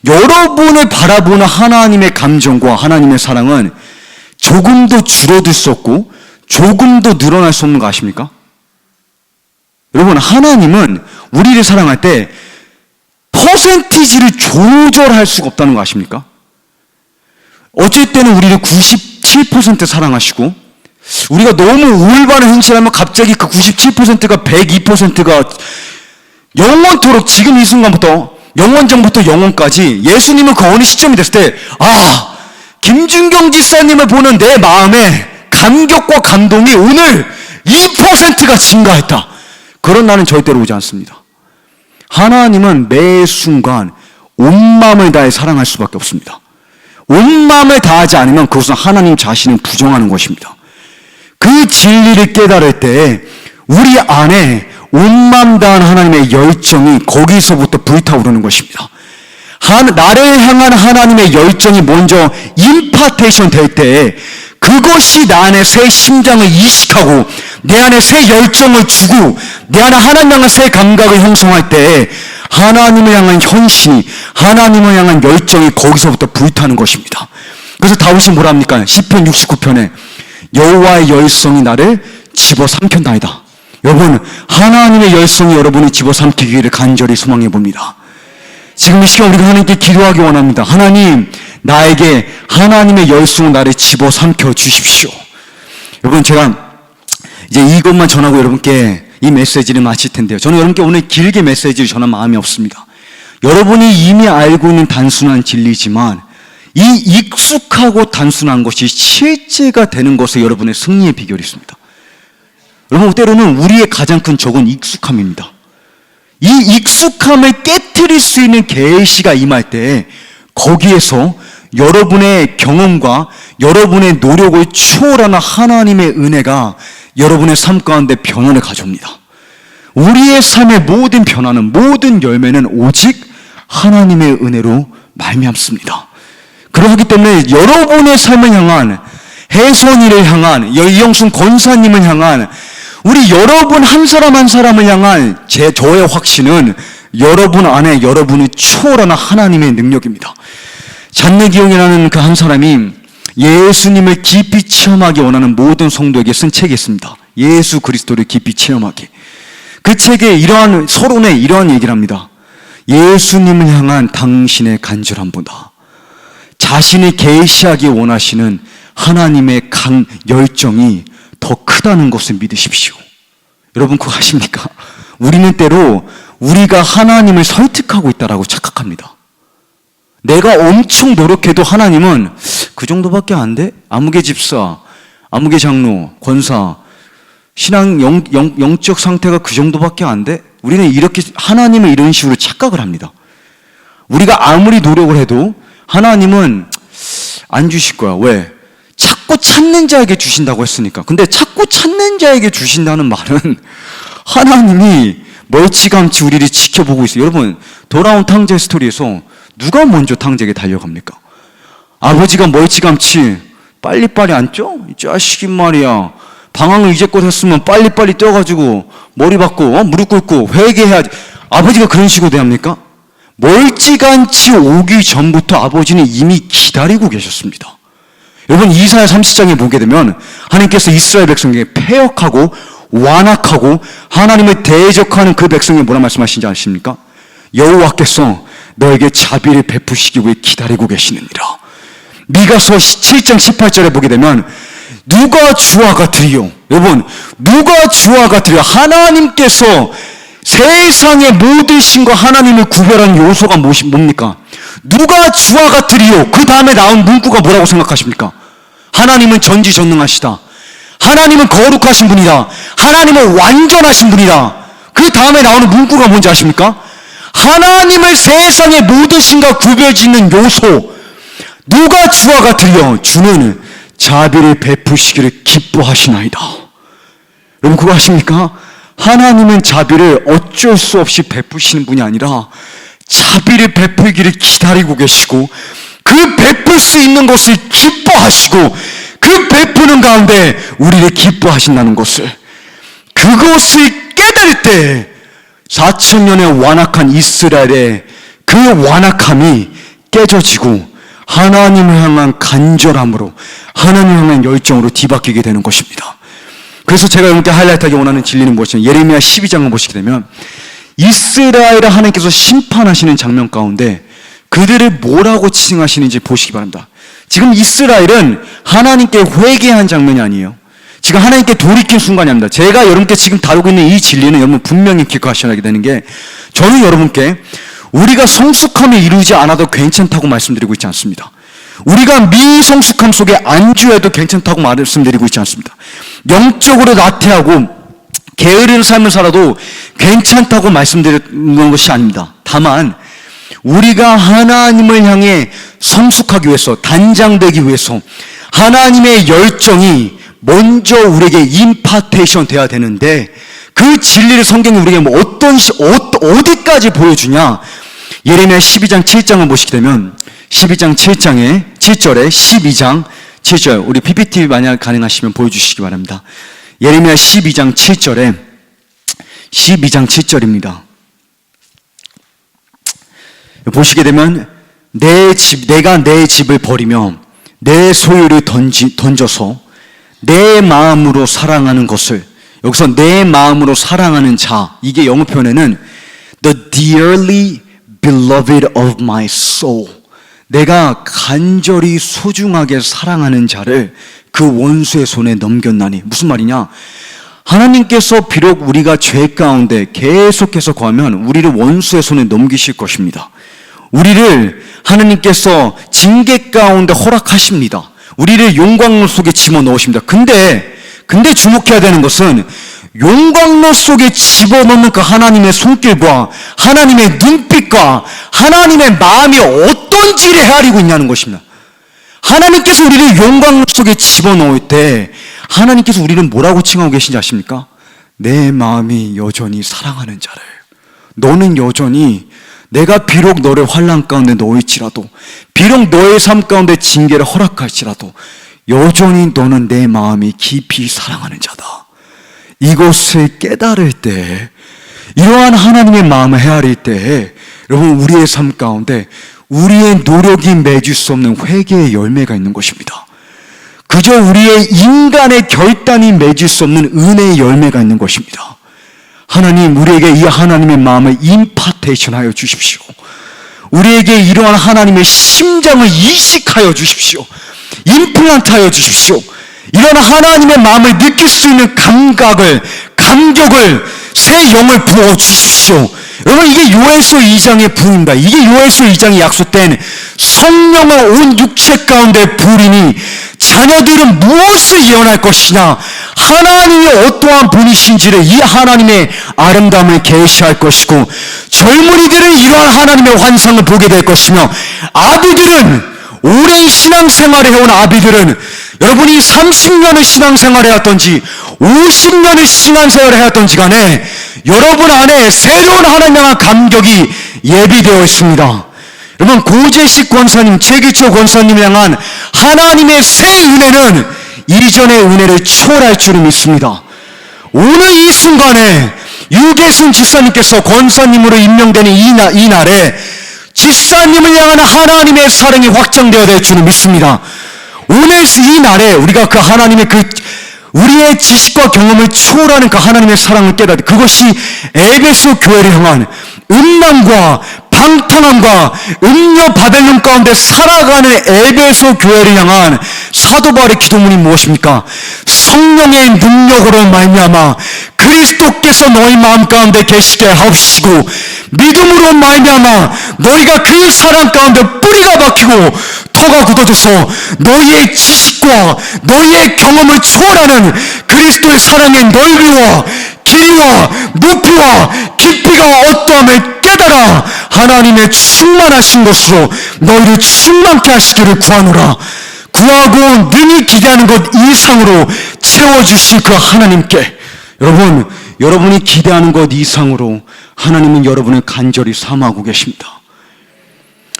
여러분을 바라보는 하나님의 감정과 하나님의 사랑은 조금도 줄어들 수 없고 조금도 늘어날 수 없는 거 아십니까? 여러분, 하나님은 우리를 사랑할 때 퍼센티지를 조절할 수가 없다는 거 아십니까? 어쩔 때는 우리를 97% 사랑하시고, 우리가 너무 올바른 행실을 하면 갑자기 그 97%가 102%가 영원토록, 지금 이 순간부터 영원전부터 영원까지 예수님은 그 어느 시점이 됐을 때, 아, 김준경 지사님을 보는 내 마음에 감격과 감동이 오늘 2%가 증가했다. 그런 날은 절대로 오지 않습니다. 하나님은 매 순간 온 마음을 다해 사랑할 수밖에 없습니다. 온 마음을 다하지 않으면 그것은 하나님 자신을 부정하는 것입니다. 그 진리를 깨달을 때 우리 안에 온 마음 다한 하나님의 열정이 거기서부터 불타오르는 것입니다. 나를 향한 하나님의 열정이 먼저 임파테이션 될 때 그것이 나 안에 새 심장을 이식하고 내 안에 새 열정을 주고 내 안에 하나님 향한 새 감각을 형성할 때 하나님을 향한 헌신이, 하나님을 향한 열정이 거기서부터 불타는 것입니다. 그래서 다윗은 뭐라 합니까? 시편 69편에 여호와의 열성이 나를 집어삼켰나이다. 여러분, 하나님의 열성이 여러분이 집어삼키기를 간절히 소망해 봅니다. 지금 이 시간 우리가 하나님께 기도하기 원합니다. 하나님, 나에게 하나님의 열성을 나를 집어삼켜 주십시오. 여러분, 제가 이제 이것만 전하고 여러분께 이 메시지를 마칠 텐데요. 저는 여러분께 오늘 길게 메시지를 전할 마음이 없습니다. 여러분이 이미 알고 있는 단순한 진리지만 이 익숙하고 단순한 것이 실제가 되는 것에 여러분의 승리의 비결이 있습니다. 여러분, 때로는 우리의 가장 큰 적은 익숙함입니다. 이 익숙함을 깨트릴 수 있는 계시가 임할 때 거기에서 여러분의 경험과 여러분의 노력을 초월하는 하나님의 은혜가 여러분의 삶 가운데 변화를 가져옵니다. 우리의 삶의 모든 변화는, 모든 열매는 오직 하나님의 은혜로 말미암습니다. 그러기 때문에 여러분의 삶을 향한, 혜선이를 향한, 이영순 권사님을 향한, 우리 여러분 한 사람 한 사람을 향한 저의 확신은 여러분 안에 여러분을 초월하는 하나님의 능력입니다. 잔느기용이라는 그 한 사람이 예수님을 깊이 체험하기 원하는 모든 성도에게 쓴 책이 있습니다. 예수 그리스도를 깊이 체험하기. 그 책에 이러한 서론에 이러한 얘기를 합니다. 예수님을 향한 당신의 간절함보다 자신이 계시하기 원하시는 하나님의 열정이 더 크다는 것을 믿으십시오. 여러분, 그거 아십니까? 우리는 때로 우리가 하나님을 설득하고 있다라고 착각합니다. 내가 엄청 노력해도 하나님은 그 정도밖에 안 돼? 아무개 집사, 아무개 장로, 권사, 신앙 영적 상태가 그 정도밖에 안 돼? 우리는 이렇게 하나님을 이런 식으로 착각을 합니다. 우리가 아무리 노력을 해도 하나님은 안 주실 거야. 왜? 찾고 찾는 자에게 주신다고 했으니까. 근데 찾고 찾는 자에게 주신다는 말은 하나님이 멀찌감치 우리를 지켜보고 있어요. 여러분, 돌아온 탕제 스토리에서 누가 먼저 탕제에게 달려갑니까? 아버지가 멀찌감치 빨리빨리 안 쪄? 이 자식이 말이야. 방황을 이제껏 했으면 빨리빨리 뛰어가지고 머리 받고 무릎 꿇고 회개해야지. 아버지가 그런 식으로 대합니까? 멀찌감치 오기 전부터 아버지는 이미 기다리고 계셨습니다. 여러분, 이사야 30장에 보게 되면 하나님께서 이스라엘 백성에게 패역하고 완악하고 하나님을 대적하는 그 백성에게 뭐라 말씀하신지 아십니까? 여호와께서 너에게 자비를 베푸시기 위해 기다리고 계시느니라. 미가서 7장 18절에 보게 되면 누가 주와 같으리요? 여러분, 누가 주와 같으리요? 하나님께서 세상의 모든 신과 하나님을 구별하는 요소가 뭡니까? 누가 주와 같으리요? 그 다음에 나온 문구가 뭐라고 생각하십니까? 하나님은 전지전능하시다. 하나님은 거룩하신 분이다. 하나님은 완전하신 분이다. 그 다음에 나오는 문구가 뭔지 아십니까? 하나님을 세상의 모든 신과 구별짓는 요소. 누가 주와 같으리요? 주는 자비를 베푸시기를 기뻐하시나이다. 여러분, 그거 아십니까? 하나님은 자비를 어쩔 수 없이 베푸시는 분이 아니라 자비를 베풀기를 기다리고 계시고 그 베풀 수 있는 것을 기뻐하시고 그 베푸는 가운데 우리를 기뻐하신다는 것을, 그것을 깨달을 때 4,000년의 완악한 이스라엘의 그 완악함이 깨져지고 하나님을 향한 간절함으로, 하나님을 향한 열정으로 뒤바뀌게 되는 것입니다. 그래서 제가 여러분께 하이라이트하기 원하는 진리는 무엇이냐면, 예레미야 12장을 보시게 되면 이스라엘을 하나님께서 심판하시는 장면 가운데 그들을 뭐라고 칭하시는지 보시기 바랍니다. 지금 이스라엘은 하나님께 회개한 장면이 아니에요. 지금 하나님께 돌이킨 순간이 아닙니다. 제가 여러분께 지금 다루고 있는 이 진리는 여러분 분명히 기억하셔야 되는 게, 저는 여러분께 우리가 성숙함을 이루지 않아도 괜찮다고 말씀드리고 있지 않습니다. 우리가 미성숙함 속에 안주해도 괜찮다고 말씀드리고 있지 않습니다. 영적으로 나태하고 게으른 삶을 살아도 괜찮다고 말씀드리는 것이 아닙니다. 다만 우리가 하나님을 향해 성숙하기 위해서, 단장되기 위해서 하나님의 열정이 먼저 우리에게 임파테이션 돼야 되는데, 그 진리를 성경이 우리에게 어디까지 보여주냐? 예레미야 12장 7장을 보시게 되면 12장 7장에 7절에 12장 7절, 우리 PPT 만약 가능하시면 보여주시기 바랍니다. 예레미야 12장 7절에 12장 7절입니다. 보시게 되면 내가 내 집을 버리며 내 소유를 던져서 내 마음으로 사랑하는 것을, 여기서 내 마음으로 사랑하는 자, 이게 영어 표현에는 the dearly beloved of my soul, 내가 간절히 소중하게 사랑하는 자를 그 원수의 손에 넘겼나니. 무슨 말이냐? 하나님께서 비록 우리가 죄 가운데 계속해서 거하면 우리를 원수의 손에 넘기실 것입니다. 우리를 하나님께서 징계 가운데 허락하십니다. 우리를 용광로 속에 집어넣으십니다. 근데 주목해야 되는 것은 용광로 속에 집어넣는 그 하나님의 손길과 하나님의 눈빛과 하나님의 마음이 어떤지를 헤아리고 있냐는 것입니다. 하나님께서 우리를 용광로 속에 집어넣을 때 하나님께서 우리를 뭐라고 칭하고 계신지 아십니까? 내 마음이 여전히 사랑하는 자를, 너는 여전히, 내가 비록 너를 환난 가운데 놓일지라도, 비록 너의 삶 가운데 징계를 허락할지라도 여전히 너는 내 마음이 깊이 사랑하는 자다. 이것을 깨달을 때, 이러한 하나님의 마음을 헤아릴 때, 여러분, 우리의 삶 가운데 우리의 노력이 맺을 수 없는 회개의 열매가 있는 것입니다. 그저 우리의 인간의 결단이 맺을 수 없는 은혜의 열매가 있는 것입니다. 하나님, 우리에게 이 하나님의 마음을 임파테이션 하여 주십시오. 우리에게 이러한 하나님의 심장을 이식하여 주십시오. 임플란트 하여 주십시오. 이런 하나님의 마음을 느낄 수 있는 감각을, 감격을, 새 영을 부어 주십시오. 여러분, 이게 요엘서 2장의 부입니다. 이게 요엘서 2장이 약속된 성령을 온 육체 가운데 부으리니 자녀들은 무엇을 예언할 것이냐? 하나님이 어떠한 분이신지를, 이 하나님의 아름다움을 계시할 것이고, 젊은이들은 이러한 하나님의 환상을 보게 될 것이며, 아비들은, 오랜 신앙생활을 해온 아비들은, 여러분이 30년을 신앙생활을 해왔던지 50년을 신앙생활을 해왔던지 간에 여러분 안에 새로운 하나님에 대한 감격이 예비되어 있습니다. 여러분, 고재식 권사님, 최기초 권사님 향한 하나님의 새 은혜는 이전의 은혜를 초월할 줄을 믿습니다. 오늘 이 순간에 유계순 지사님께서 권사님으로 임명되는 이 날에 지사님을 향한 하나님의 사랑이 확장되어야 될 줄을 믿습니다. 오늘 이 날에 우리가 그 하나님의 우리의 지식과 경험을 초월하는 그 하나님의 사랑을 깨닫는, 그것이 에베소 교회를 향한 음란과 방탕함과 음녀 바벨론 가운데 살아가는 에베소 교회를 향한 사도 바울의 기도문이 무엇입니까? 성령의 능력으로 말미암아 그리스도께서 너희 마음 가운데 계시게 하옵시고, 믿음으로 말미암아 너희가 그 사랑 가운데 뿌리가 박히고 터가 굳어져서 너희의 지식과 너희의 경험을 초월하는 그리스도의 사랑의 넓이와 길이와 높이와 깊이가 어떠함을 깨달아 하나님의 충만하신 것으로 너희를 충만케 하시기를 구하노라. 구하고 능히 기대하는 것 이상으로 채워주실 그 하나님께, 여러분이 기대하는 것 이상으로 하나님은 여러분을 간절히 사모하고 계십니다.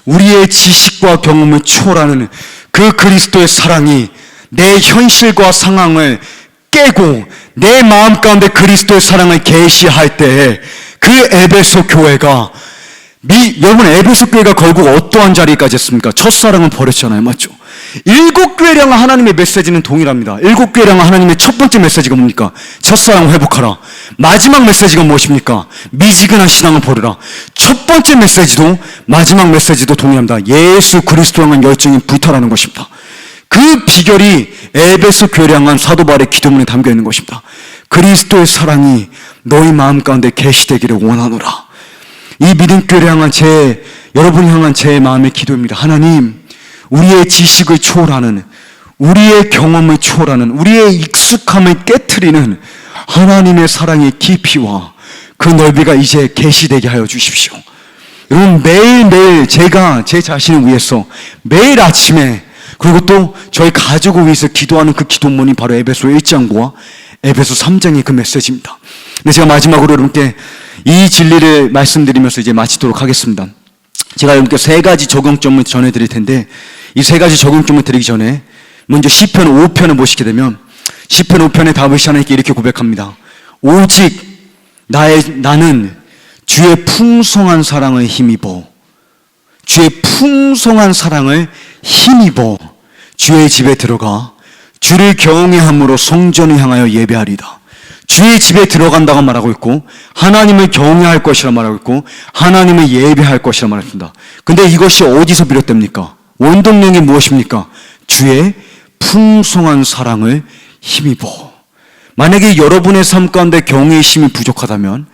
우리의 지식과 경험을 초월하는 그 그리스도의 사랑이 내 현실과 상황을 깨고 내 마음 가운데 그리스도의 사랑을 계시할 때 그 에베소 교회가 여러분 에베소 교회가 결국 어떠한 자리까지 했습니까? 첫사랑은 버렸잖아요. 맞죠? 7교회를 향한 하나님의 메시지는 동일합니다. 7교회를 향한 하나님의 첫 번째 메시지가 뭡니까? 첫사랑 회복하라. 마지막 메시지가 무엇입니까? 미지근한 신앙을 버려라. 첫 번째 메시지도 마지막 메시지도 동일합니다. 예수 그리스도 향한 열정이 불타라는 것입니다. 그 비결이 에베소 교회를 향한 사도 바울의 기도문에 담겨 있는 것입니다. 그리스도의 사랑이 너희 마음 가운데 계시되기를 원하노라. 이 믿음교회를 향한 여러분을 향한 제 마음의 기도입니다. 하나님, 우리의 지식을 초월하는, 우리의 경험을 초월하는, 우리의 익숙함을 깨트리는 하나님의 사랑의 깊이와 그 넓이가 이제 계시되게 하여 주십시오. 여러분, 매일매일 제가 제 자신을 위해서 매일 아침에 그리고 또 저희 가족을 위해서 기도하는 그 기도문이 바로 에베소 1장과 에베소 3장의 그 메시지입니다. 근데 제가 마지막으로 여러분께 이 진리를 말씀드리면서 이제 마치도록 하겠습니다. 제가 여러분께 3가지 적용점을 전해드릴 텐데 이 3가지 적용점을 드리기 전에 먼저 시편 5편을 보시게 되면 시편 5편에 다윗이 하나님께 이렇게 고백합니다. 오직 나는 주의 풍성한 사랑을 힘입어 주의 풍성한 사랑을 힘입어 주의 집에 들어가 주를 경외함으로 성전을 향하여 예배하리다. 주의 집에 들어간다고 말하고 있고 하나님을 경외할 것이라 말하고 있고 하나님을 예배할 것이라 말했습니다. 근데 이것이 어디서 비롯됩니까? 원동력이 무엇입니까? 주의 풍성한 사랑을 힘입어. 만약에 여러분의 삶 가운데 경외의 심이 부족하다면,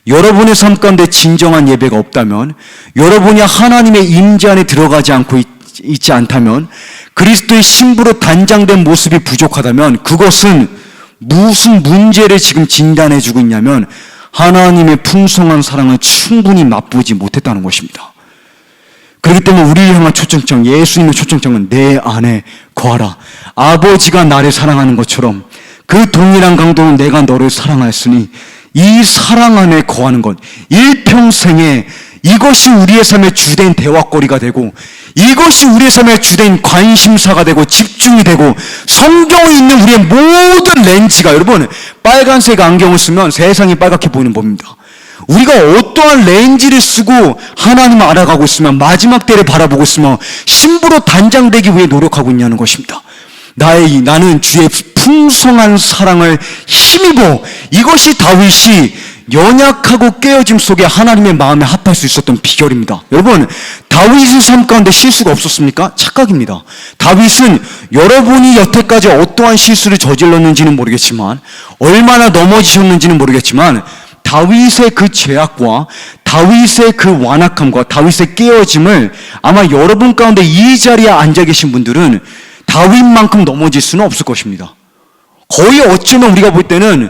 여러분의 삶 가운데 진정한 예배가 없다면, 여러분이 하나님의 임재 안에 들어가지 않고 있지 않다면, 그리스도의 신부로 단장된 모습이 부족하다면 그것은 무슨 문제를 지금 진단해주고 있냐면 하나님의 풍성한 사랑을 충분히 맛보지 못했다는 것입니다. 그렇기 때문에 우리를 향한 초청장, 예수님의 초청장은 내 안에 거하라. 아버지가 나를 사랑하는 것처럼 그 동일한 강도로 내가 너를 사랑하였으니 이 사랑 안에 거하는 것, 일평생에 이것이 우리의 삶의 주된 대화거리가 되고 이것이 우리의 삶의 주된 관심사가 되고 집중이 되고 성경에 있는 우리의 모든 렌즈가, 여러분 빨간색 안경을 쓰면 세상이 빨갛게 보이는 법입니다. 우리가 어떠한 렌즈를 쓰고 하나님을 알아가고 있으면 마지막 때를 바라보고 있으면 신부로 단장되기 위해 노력하고 있냐는 것입니다. 나는 주의 풍성한 사랑을 힘입어. 이것이 다윗이 연약하고 깨어짐 속에 하나님의 마음에 합할 수 있었던 비결입니다. 여러분, 다윗의 삶 가운데 실수가 없었습니까? 착각입니다. 다윗은 여러분이 여태까지 어떠한 실수를 저질렀는지는 모르겠지만, 얼마나 넘어지셨는지는 모르겠지만, 다윗의 그 죄악과 다윗의 그 완악함과 다윗의 깨어짐을 아마 여러분 가운데 이 자리에 앉아 계신 분들은 다윗만큼 넘어질 수는 없을 것입니다. 거의 어쩌면 우리가 볼 때는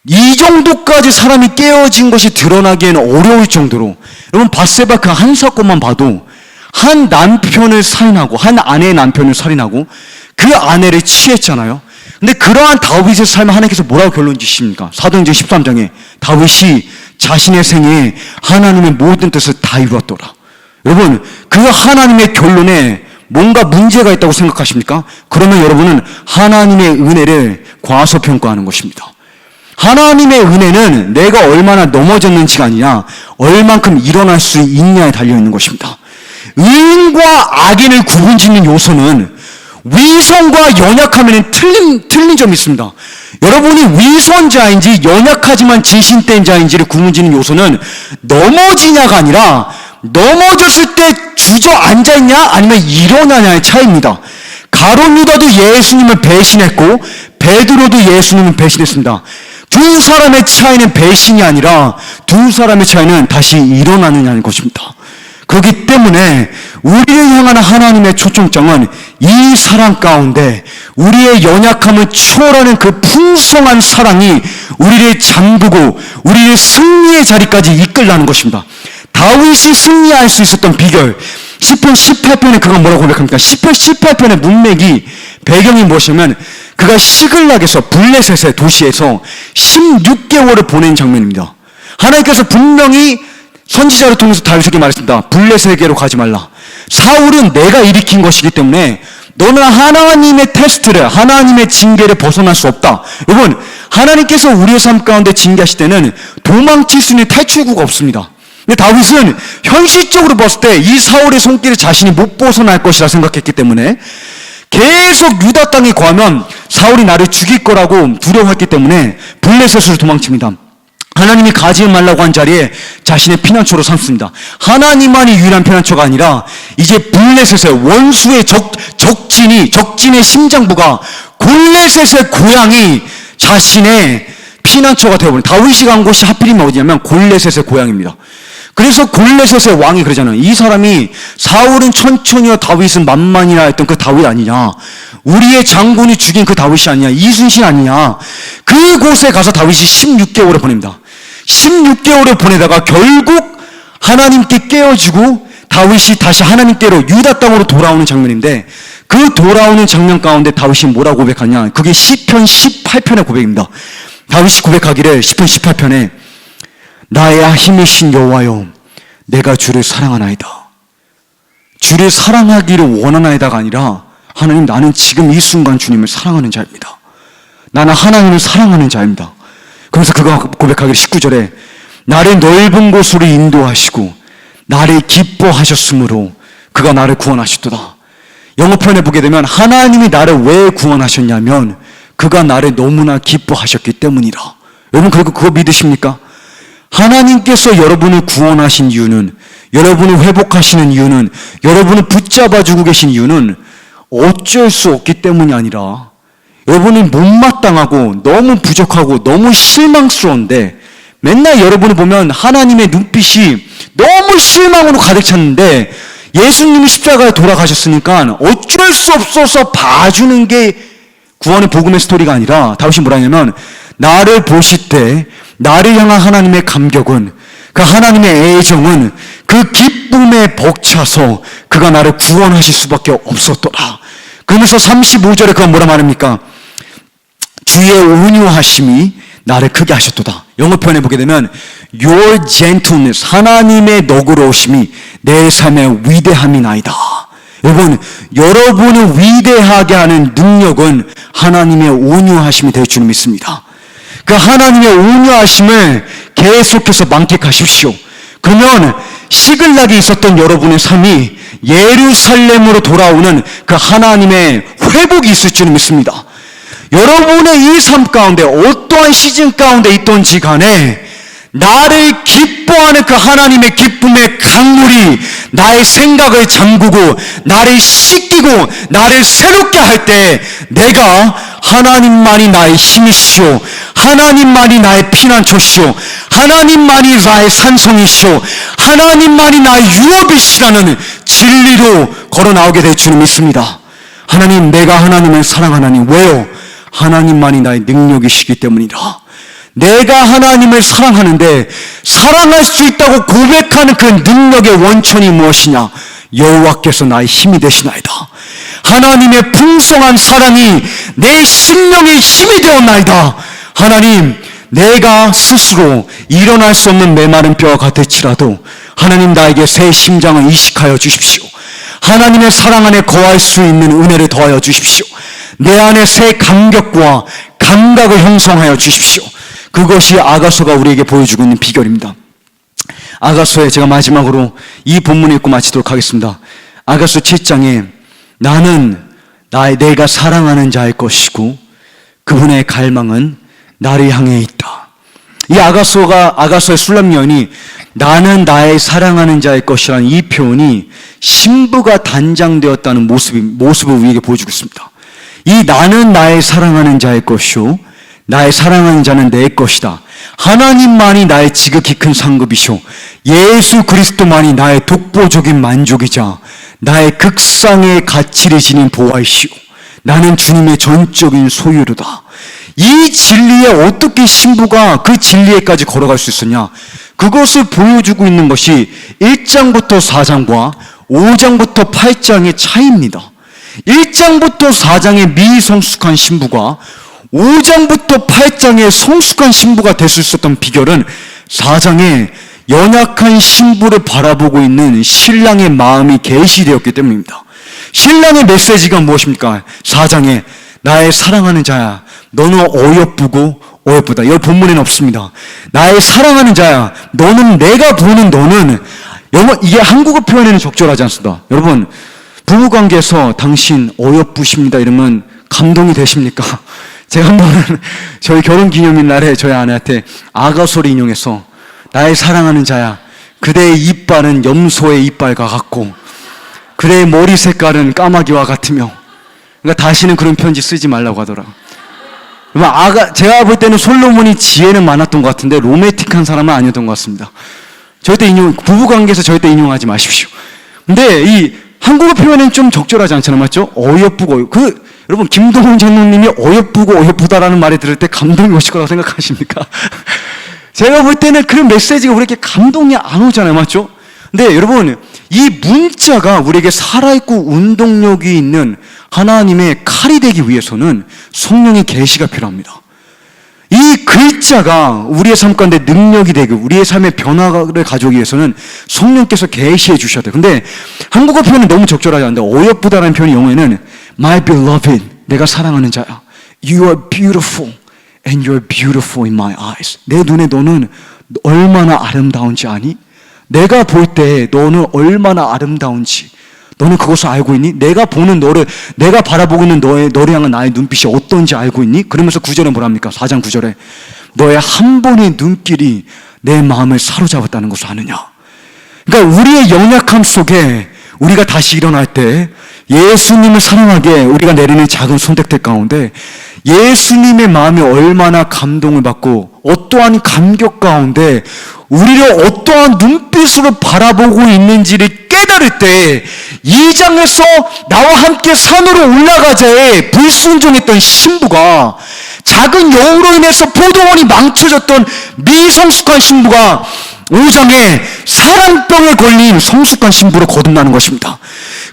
이 정도까지 사람이 깨어진 것이 드러나기에는 어려울 정도로, 여러분 밧세바 그 한 사건만 봐도 한 남편을 살인하고 한 아내의 남편을 살인하고 그 아내를 취했잖아요. 근데 그러한 다윗의 삶을 하나님께서 뭐라고 결론 지십니까? 사도행전 13장에 다윗이 자신의 생에 하나님의 모든 뜻을 다 이루었더라. 여러분, 그 하나님의 결론에 뭔가 문제가 있다고 생각하십니까? 그러면 여러분은 하나님의 은혜를 과소평가하는 것입니다. 하나님의 은혜는 내가 얼마나 넘어졌는지가 아니라 얼만큼 일어날 수 있냐에 달려있는 것입니다. 의인과 악인을 구분짓는 요소는 위선과 연약함에는 틀린 점이 있습니다. 여러분이 위선자인지 연약하지만 진실된 자인지를 구분짓는 요소는 넘어지냐가 아니라 넘어졌을 때 주저앉아있냐 아니면 일어나냐의 차이입니다. 가룟 유다도 예수님을 배신했고 베드로도 예수님을 배신했습니다. 두 사람의 차이는 배신이 아니라 두 사람의 차이는 다시 일어나느냐는 것입니다. 그렇기 때문에 우리를 향하는 하나님의 초청장은 이 사랑 가운데 우리의 연약함을 초월하는 그 풍성한 사랑이 우리를 잠그고 우리를 승리의 자리까지 이끌라는 것입니다. 다윗이 승리할 수 있었던 비결, 시편 18편에 그가 뭐라고 고백합니까? 시편 18편의 문맥이 배경이 무엇이냐면 그가 시글락에서 블레셋의 도시에서 16개월을 보낸 장면입니다. 하나님께서 분명히 선지자를 통해서 다윗에게 말했습니다. 블레셋에게로 가지 말라. 사울은 내가 일으킨 것이기 때문에 너는 하나님의 테스트를, 하나님의 징계를 벗어날 수 없다. 여러분, 하나님께서 우리의 삶 가운데 징계하실 때는 도망칠 수 있는 탈출구가 없습니다. 근데 다윗은 현실적으로 봤을 때 이 사울의 손길을 자신이 못 벗어날 것이라 생각했기 때문에 계속 유다 땅에 거하면 사울이 나를 죽일 거라고 두려워했기 때문에 블레셋으로 도망칩니다. 하나님이 가지 말라고 한 자리에 자신의 피난처로 삼습니다. 하나님만이 유일한 피난처가 아니라 이제 블레셋의 원수의 적진의 심장부가 골레셋의 고향이 자신의 피난처가 되어버린, 다윗이 간 곳이 하필이면 어디냐면 골레셋의 고향입니다. 그래서 골레셋의 왕이 그러잖아요. 이 사람이 사울은 천천히와 다윗은 만만이라 했던 그 다윗 아니냐, 우리의 장군이 죽인 그 다윗이 아니냐, 이순신 아니냐. 그곳에 가서 다윗이 16개월을 보냅니다. 16개월을 보내다가 결국 하나님께 깨어지고 다윗이 다시 하나님께로 유다 땅으로 돌아오는 장면인데, 그 돌아오는 장면 가운데 다윗이 뭐라고 고백하냐, 그게 시편 18편의 고백입니다. 다윗이 고백하기를 시편 18편에 나의 힘이신 여호와여, 내가 주를 사랑하나이다. 주를 사랑하기를 원하나이다가 아니라, 하나님, 나는 지금 이 순간 주님을 사랑하는 자입니다. 나는 하나님을 사랑하는 자입니다. 그러면서 그가 고백하기를 19절에 나를 넓은 곳으로 인도하시고 나를 기뻐하셨으므로 그가 나를 구원하셨도다. 영어편에 보게 되면 하나님이 나를 왜 구원하셨냐면 그가 나를 너무나 기뻐하셨기 때문이라. 여러분, 그리고 그거 믿으십니까? 하나님께서 여러분을 구원하신 이유는, 여러분을 회복하시는 이유는, 여러분을 붙잡아주고 계신 이유는 어쩔 수 없기 때문이 아니라 여러분이 못마땅하고 너무 부족하고 너무 실망스러운데, 맨날 여러분을 보면 하나님의 눈빛이 너무 실망으로 가득 찼는데 예수님이 십자가에 돌아가셨으니까 어쩔 수 없어서 봐주는 게 구원의 복음의 스토리가 아니라, 다윗이 뭐라 하냐면 나를 보실 때 나를 향한 하나님의 감격은, 그 하나님의 애정은 그 기쁨에 벅차서 그가 나를 구원하실 수밖에 없었더라. 그러면서 35절에 그가 뭐라 말합니까? 주의 온유하심이 나를 크게 하셨도다. 영어편에 보게 되면 Your gentleness, 하나님의 너그러우심이 내 삶의 위대함이 나이다. 여러분, 여러분을 위대하게 하는 능력은 하나님의 온유하심이 될 줄 믿습니다. 그 하나님의 온유하심을 계속해서 만끽하십시오. 그러면 시글락이 있었던 여러분의 삶이 예루살렘으로 돌아오는 그 하나님의 회복이 있을 줄 믿습니다. 여러분의 이 삶 가운데 어떠한 시즌 가운데 있던지 간에 나를 기뻐하는 그 하나님의 기쁨의 강물이 나의 생각을 잠그고 나를 씻기고 나를 새롭게 할 때 내가 하나님만이 나의 힘이시오, 하나님만이 나의 피난처시오, 하나님만이 나의 산성이시오, 하나님만이 나의 유업이시라는 진리로 걸어 나오게 될 줄 믿습니다. 하나님, 내가 하나님을 사랑하나니 왜요? 하나님만이 나의 능력이시기 때문이라. 내가 하나님을 사랑하는데 사랑할 수 있다고 고백하는 그 능력의 원천이 무엇이냐? 여호와께서 나의 힘이 되시나이다. 하나님의 풍성한 사랑이 내 심령의 힘이 되었나이다. 하나님, 내가 스스로 일어날 수 없는 메마른 뼈와 같을지라도 하나님, 나에게 새 심장을 이식하여 주십시오. 하나님의 사랑 안에 거할 수 있는 은혜를 더하여 주십시오. 내 안에 새 감격과 감각을 형성하여 주십시오. 그것이 아가서가 우리에게 보여주고 있는 비결입니다. 아가서에 제가 마지막으로 이 본문을 읽고 마치도록 하겠습니다. 아가서 7장에 나는 내가 사랑하는 자의 것이고 그분의 갈망은 나를 향해 있다. 이 아가서의 술람 여인이 나는 나의 사랑하는 자의 것이라는 이 표현이 신부가 단장되었다는 모습을 우리에게 보여주고 있습니다. 이 나는 나의 사랑하는 자의 것이요 나의 사랑하는 자는 내 것이다. 하나님만이 나의 지극히 큰 상급이시오. 예수 그리스도만이 나의 독보적인 만족이자 나의 극상의 가치를 지닌 보화이시오. 나는 주님의 전적인 소유로다. 이 진리에 어떻게 신부가 그 진리에까지 걸어갈 수 있었냐? 그것을 보여주고 있는 것이 1장부터 4장과 5장부터 8장의 차이입니다. 1장부터 4장의 미성숙한 신부가 5장부터 8장의 성숙한 신부가 될 수 있었던 비결은 4장에 연약한 신부를 바라보고 있는 신랑의 마음이 계시되었기 때문입니다. 신랑의 메시지가 무엇입니까? 4장에 나의 사랑하는 자야, 너는 어여쁘고 어여쁘다. 이 본문에는 없습니다. 나의 사랑하는 자야, 너는, 내가 보는 너는, 이게 한국어 표현에는 적절하지 않습니다. 여러분, 부부관계에서 당신 어여쁘십니다 이러면 감동이 되십니까? 제가 한 번은 저희 결혼기념일 날에 저희 아내한테 아가소리 인용해서, 나의 사랑하는 자야, 그대의 이빨은 염소의 이빨과 같고 그대의 머리 색깔은 까마귀와 같으며, 그러니까 다시는 그런 편지 쓰지 말라고 하더라고요. 제가 볼 때는 솔로몬이 지혜는 많았던 것 같은데 로맨틱한 사람은 아니었던 것 같습니다. 절대 부부관계에서 절대 인용하지 마십시오. 근데 이 한국어 표현은 좀 적절하지 않잖아요, 맞죠? 어여쁘고, 여러분, 김동훈 장로님이 어여쁘고 어여쁘다라는 말을 들을 때 감동이 오실 거라고 생각하십니까? 제가 볼 때는 그런 메시지가 우리에게 감동이 안 오잖아요, 맞죠? 근데 여러분, 이 문자가 우리에게 살아있고 운동력이 있는 하나님의 칼이 되기 위해서는 성령의 계시가 필요합니다. 이 글자가 우리의 삶 가운데 능력이 되고 우리의 삶의 변화를 가져오기 위해서는 성령께서 계시해 주셔야 돼요. 근데 한국어 표현은 너무 적절하지 않은데, 어여쁘다라는 표현이 영어에는 My beloved, 내가 사랑하는 자야, You are beautiful and you are beautiful in my eyes. 내 눈에 너는 얼마나 아름다운지 아니? 내가 볼 때 너는 얼마나 아름다운지 너는 그것을 알고 있니? 내가 보는 너를, 내가 바라보고 있는 너를 향한 나의 눈빛이 어떤지 알고 있니? 그러면서 9절에 뭐랍니까? 4장 9절에 너의 한 번의 눈길이 내 마음을 사로잡았다는 것을 아느냐? 그러니까 우리의 연약함 속에 우리가 다시 일어날 때 예수님을 사랑하게 우리가 내리는 작은 선택들 가운데 예수님의 마음이 얼마나 감동을 받고 어떠한 감격 가운데 우리를 어떠한 눈빛으로 바라보고 있는지를 깨달을 때 2장에서 나와 함께 산으로 올라가자에 불순종했던 신부가, 작은 여우로 인해서 포도원이 망쳐졌던 미성숙한 신부가 5장에 사랑병에 걸린 성숙한 신부로 거듭나는 것입니다.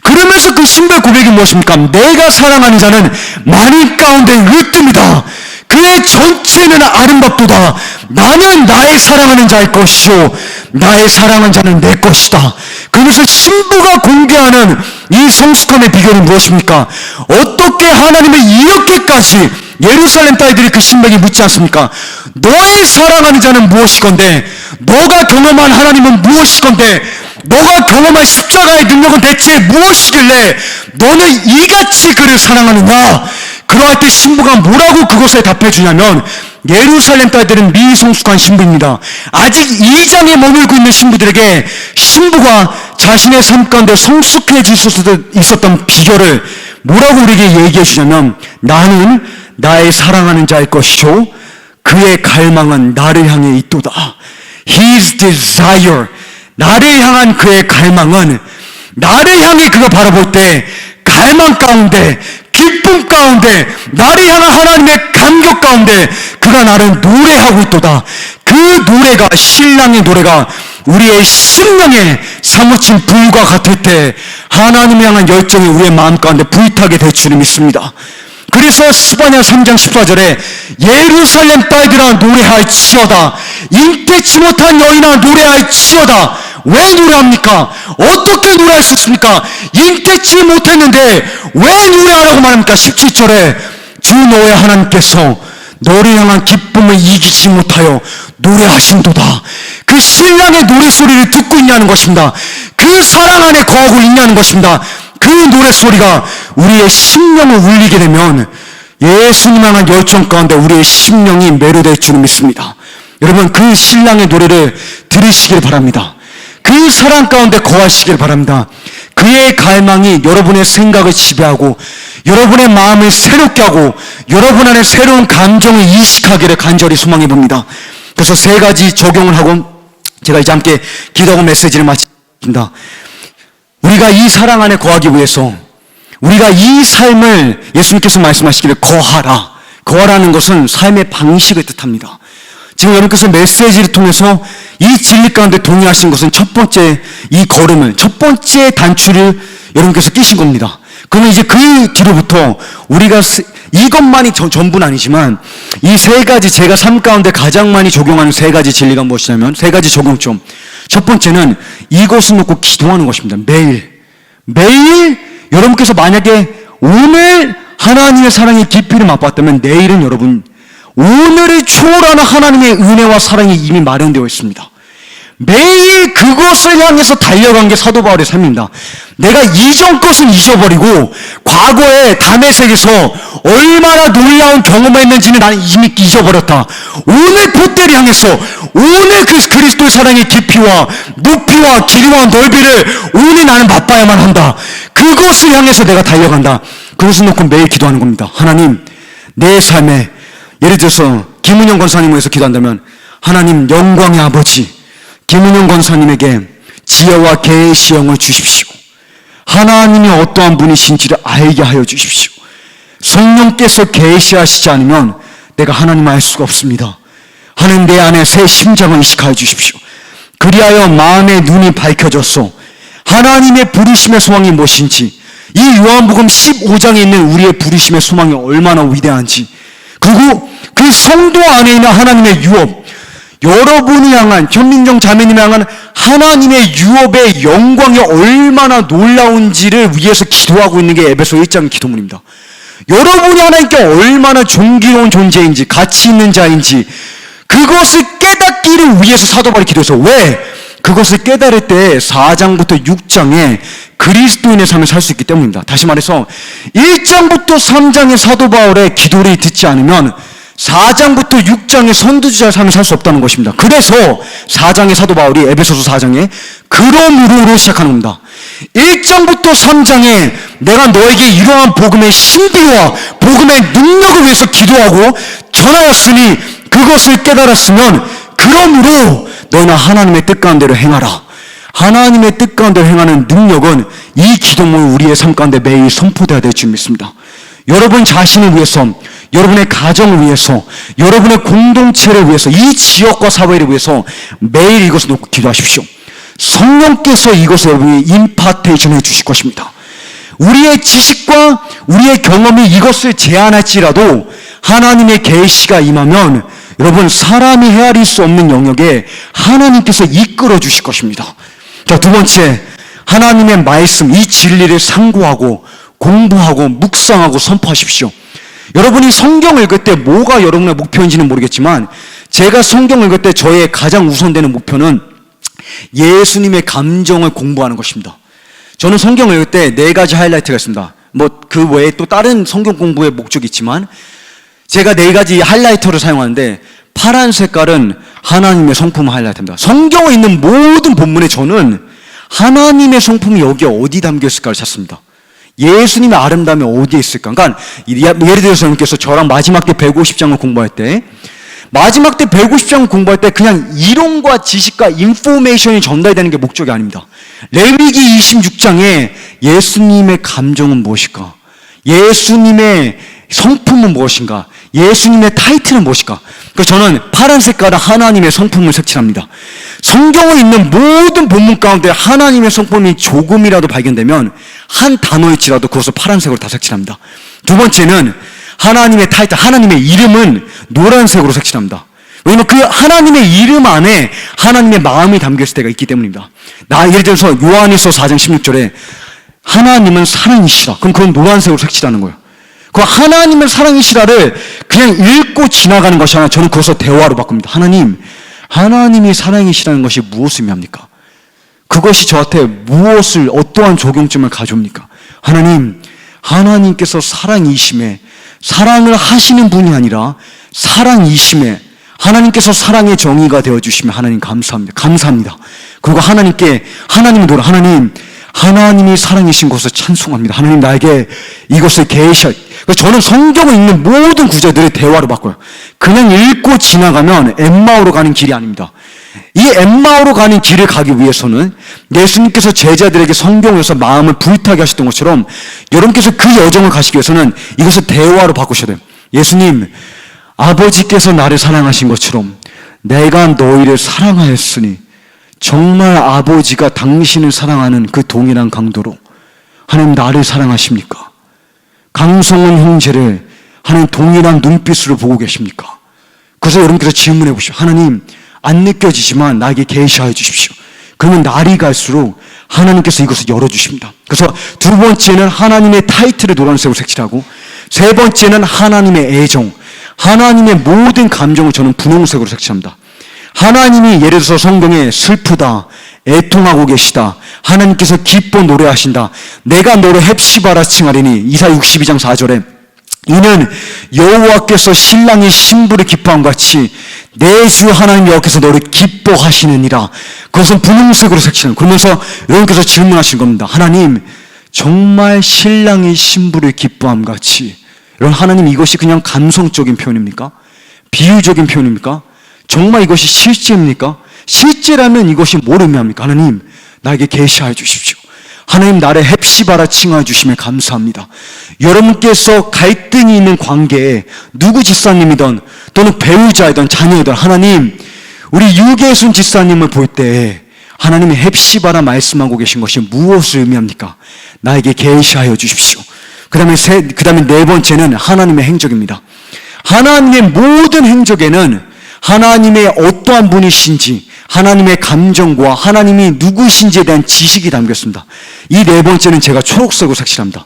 그러면서 그 신부의 고백이 무엇입니까? 내가 사랑하는 자는 만인 가운데 으뜸이다. 그의 전체는 아름답도다. 나는 나의 사랑하는 자의 것이요 나의 사랑하는 자는 내 것이다. 그러면서 신부가 공개하는 이 성숙함의 비결은 무엇입니까? 어떻게 하나님을 이렇게까지, 예루살렘 딸들이 그 신부에게 묻지 않습니까? 너의 사랑하는 자는 무엇이건데, 너가 경험한 하나님은 무엇이건데, 너가 경험한 십자가의 능력은 대체 무엇이길래 너는 이같이 그를 사랑하느냐? 그러할 때 신부가 뭐라고 그것에 답해 주냐면, 예루살렘 딸들은 미성숙한 신부입니다. 아직 2장에 머물고 있는 신부들에게 신부가 자신의 삶 가운데 성숙해질 수 있었던 비결을 뭐라고 우리에게 얘기해 주냐면, 나는 나의 사랑하는 자의 것이요 그의 갈망은 나를 향해 있도다. His desire, 나를 향한 그의 갈망은, 나를 향해 그가 바라볼 때 갈망 가운데, 기쁨 가운데, 나를 향한 하나님의 감격 가운데 그가 나를 노래하고 있도다. 그 노래가, 신랑의 노래가 우리의 심령에 사무친 불과 같을 때 하나님을 향한 열정이 우리의 마음 가운데 불타게 될 줄을 믿습니다. 그래서 스바냐 3장 14절에 예루살렘 딸들아 노래할지어다, 잉태치 못한 여인아 노래할지어다. 왜 노래합니까? 어떻게 노래할 수 있습니까? 잉태치 못했는데 왜 노래하라고 말합니까? 17절에 주 너의 하나님께서 너를 향한 기쁨을 이기지 못하여 노래하신도다. 그 신랑의 노래소리를 듣고 있냐는 것입니다. 그 사랑 안에 거하고 있냐는 것입니다. 그 노래소리가 우리의 심령을 울리게 되면 예수님 향한 열정 가운데 우리의 심령이 매료될 줄을 믿습니다. 여러분, 그 신랑의 노래를 들으시길 바랍니다. 그 사랑 가운데 거하시길 바랍니다. 그의 갈망이 여러분의 생각을 지배하고 여러분의 마음을 새롭게 하고 여러분 안에 새로운 감정을 이식하기를 간절히 소망해 봅니다. 그래서 3가지 적용을 하고 제가 이제 함께 기도하고 메시지를 마치겠습니다. 우리가 이 사랑 안에 거하기 위해서, 우리가 이 삶을, 예수님께서 말씀하시기를 거하라. 거하라는 것은 삶의 방식을 뜻합니다. 지금 여러분께서 메시지를 통해서 이 진리 가운데 동의하신 것은 첫 번째 이 걸음을, 첫 번째 단추를 여러분께서 끼신 겁니다. 그러면 이제 그 뒤로부터 우리가 이것만이 전부는 아니지만 이 3가지, 제가 삶 가운데 가장 많이 적용하는 3가지 진리가 무엇이냐면, 3가지 적용점. 첫 번째는 이것을 놓고 기도하는 것입니다. 매일 여러분께서 만약에 오늘 하나님의 사랑의 깊이를 맛봤다면 내일은 여러분 오늘을 초월하는 하나님의 은혜와 사랑이 이미 마련되어 있습니다. 매일 그것을 향해서 달려간 게 사도 바울의 삶입니다. 내가 이전 것은 잊어버리고 과거에 다메섹에서 얼마나 놀라운 경험을 했는지는 나는 이미 잊어버렸다. 오늘 봇대를 향해서 오늘 그 그리스도의 사랑의 깊이와 높이와 길이와 넓이를 오늘 나는 맛봐야만 한다. 그것을 향해서 내가 달려간다. 그것을 놓고 매일 기도하는 겁니다. 하나님, 내 삶에 예를 들어서 김은영 권사님을 위해서 기도한다면 하나님 영광의 아버지 김은영 권사님에게 지혜와 계시의 영을 주십시오. 하나님이 어떠한 분이신지를 알게 하여 주십시오. 성령께서 계시하시지 않으면 내가 하나님을 알 수가 없습니다. 하나님 내 안에 새 심장을 이식하여 주십시오. 그리하여 마음의 눈이 밝혀졌소. 하나님의 부르심의 소망이 무엇인지, 이 요한복음 15장에 있는 우리의 부르심의 소망이 얼마나 위대한지, 그리고 그 성도 안에 있는 하나님의 유업, 여러분이 향한, 현민정 자매님이 향한 하나님의 유업의 영광이 얼마나 놀라운지를 위해서 기도하고 있는 게 에베소 1장 기도문입니다. 여러분이 하나님께 얼마나 존귀로운 존재인지, 가치 있는 자인지, 그것을 깨닫기를 위해서 사도 바울이 기도해서, 왜? 그것을 깨달을 때 4장부터 6장에 그리스도인의 삶을 살 수 있기 때문입니다. 다시 말해서 1장부터 3장의 사도 바울의 기도를 듣지 않으면 4장부터 6장의 선두주자의 삶을 살 수 없다는 것입니다. 그래서 4장의 사도 바울이 에베소서 4장에 그러므로로 시작하는 겁니다. 1장부터 3장에 내가 너에게 이러한 복음의 신비와 복음의 능력을 위해서 기도하고 전하였으니 그것을 깨달았으면 그러므로 너희는 하나님의 뜻 가운데로 행하라. 하나님의 뜻 가운데로 행하는 능력은 이 기도문 우리의 삶 가운데 매일 선포되어야 될 줄 믿습니다. 여러분 자신을 위해서, 여러분의 가정을 위해서, 여러분의 공동체를 위해서, 이 지역과 사회를 위해서 매일 이것을 놓고 기도하십시오. 성령께서 이것을 여러분이 임파테이션 해 주실 것입니다. 우리의 지식과 우리의 경험이 이것을 제한할지라도 하나님의 계시가 임하면 여러분 사람이 헤아릴 수 없는 영역에 하나님께서 이끌어 주실 것입니다. 자, 두 번째, 하나님의 말씀, 이 진리를 상고하고 공부하고 묵상하고 선포하십시오. 여러분이 성경 읽을 때 뭐가 여러분의 목표인지는 모르겠지만 제가 성경 읽을 때 저의 가장 우선되는 목표는 예수님의 감정을 공부하는 것입니다. 저는 성경 읽을 때 4가지 하이라이트가 있습니다. 뭐 그 외에 또 다른 성경 공부의 목적이 있지만 제가 4가지 하이라이터를 사용하는데 파란 색깔은 하나님의 성품 하이라이트입니다. 성경에 있는 모든 본문에 저는 하나님의 성품이 여기에 어디 담겨 있을까를 찾습니다. 예수님의 아름다움이 어디에 있을까? 그러니까 예를 들어서 여러분께서 저랑 마지막 때 150장을 공부할 때 마지막 때 150장을 공부할 때 그냥 이론과 지식과 인포메이션이 전달되는 게 목적이 아닙니다. 레위기 26장에 예수님의 감정은 무엇일까? 예수님의 성품은 무엇인가? 예수님의 타이틀은 무엇일까? 그래서 저는 파란 색깔은 하나님의 성품을 색칠합니다. 성경에 있는 모든 본문 가운데 하나님의 성품이 조금이라도 발견되면 한 단어일지라도 그것을 파란색으로 다 색칠합니다. 두 번째는 하나님의 타이틀, 하나님의 이름은 노란색으로 색칠합니다. 왜냐하면 그 하나님의 이름 안에 하나님의 마음이 담겨있을 때가 있기 때문입니다. 예를 들어서 요한일서 4장 16절에 하나님은 사랑이시라. 그럼 그건 노란색으로 색칠하는 거예요. 그 하나님의 사랑이시라를 그냥 읽고 지나가는 것이 아니라 저는 그것을 대화로 바꿉니다. 하나님이 사랑이시라는 것이 무엇을 의미합니까? 그것이 저한테 무엇을, 어떠한 적용점을 가져옵니까? 하나님께서 사랑이심에, 사랑을 하시는 분이 아니라 사랑이심에, 하나님께서 사랑의 정의가 되어주시면 하나님 감사합니다. 그리고 하나님은 노래, 하나님이 사랑이신 것을 찬송합니다. 하나님 나에게 이것을 저는 성경에 있는 모든 구절들을 대화로 바꿔요. 그냥 읽고 지나가면 엠마오로 가는 길이 아닙니다. 이 엠마오로 가는 길을 가기 위해서는 예수님께서 제자들에게 성경에서 마음을 불타게 하셨던 것처럼 여러분께서 그 여정을 가시기 위해서는 이것을 대화로 바꾸셔야 돼요. 예수님, 아버지께서 나를 사랑하신 것처럼 내가 너희를 사랑하였으니 정말 아버지가 당신을 사랑하는 그 동일한 강도로 하나님 나를 사랑하십니까? 강성은 형제를 하나님 동일한 눈빛으로 보고 계십니까? 그래서 여러분께서 질문해 보십시오. 하나님, 안 느껴지지만 나에게 계시하여 주십시오. 그러면 날이 갈수록 하나님께서 이것을 열어주십니다. 그래서 두 번째는 하나님의 타이틀을 노란색으로 색칠하고, 세 번째는 하나님의 애정, 하나님의 모든 감정을 저는 분홍색으로 색칠합니다. 하나님이 예를 들어서 성경에 슬프다, 애통하고 계시다, 하나님께서 기뻐 노래하신다, 내가 너를 헵시바라 칭하리니, 이사야 62장 4절에 이는 여호와께서 신랑이 신부를 기뻐함 같이 내 주 하나님 여호와께서 너를 기뻐하시느니라. 그것은 분홍색으로 색칠하는, 그러면서 여러분께서 질문하신 겁니다. 하나님, 정말 신랑이 신부를 기뻐함 같이, 여러분, 하나님, 이것이 그냥 감성적인 표현입니까? 비유적인 표현입니까? 정말 이것이 실제입니까? 실제라면 이것이 뭘 의미합니까? 하나님, 나에게 계시하여 주십시오. 하나님, 나를 헵시바라 칭하여 주시면 감사합니다. 여러분께서 갈등이 있는 관계에 누구 집사님이든 또는 배우자이든 자녀이든, 하나님, 우리 유계순 집사님을 볼 때 하나님이 헵시바라 말씀하고 계신 것이 무엇을 의미합니까? 나에게 계시하여 주십시오. 그 다음에 네 번째는 하나님의 행적입니다. 하나님의 모든 행적에는 하나님의 어떠한 분이신지, 하나님의 감정과 하나님이 누구신지에 대한 지식이 담겼습니다. 이 네 번째는 제가 초록색으로 색칠합니다.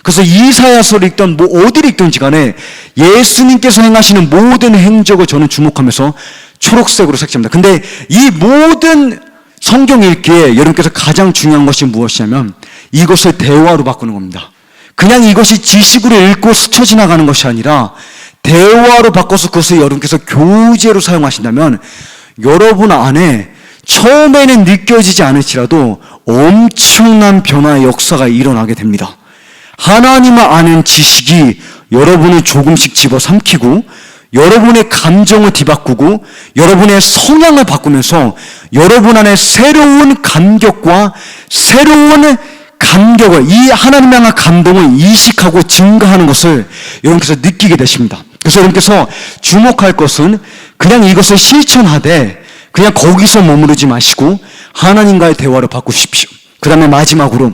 그래서 이사야서를 읽던 어디를 읽든지 간에 예수님께서 행하시는 모든 행적을 저는 주목하면서 초록색으로 색칠합니다. 근데 이 모든 성경 읽기에 여러분께서 가장 중요한 것이 무엇이냐면 이것을 대화로 바꾸는 겁니다. 그냥 이것이 지식으로 읽고 스쳐 지나가는 것이 아니라 대화로 바꿔서 그것을 여러분께서 교재로 사용하신다면 여러분 안에 처음에는 느껴지지 않을지라도 엄청난 변화의 역사가 일어나게 됩니다. 하나님을 아는 지식이 여러분을 조금씩 집어삼키고 여러분의 감정을 뒤바꾸고 여러분의 성향을 바꾸면서 여러분 안에 새로운 감격과 새로운 감격을, 이 하나님 향한 감동을 이식하고 증가하는 것을 여러분께서 느끼게 되십니다. 그래서 여러분께서 주목할 것은 그냥 이것을 실천하되 그냥 거기서 머무르지 마시고 하나님과의 대화를 바꾸십시오. 그 다음에 마지막으로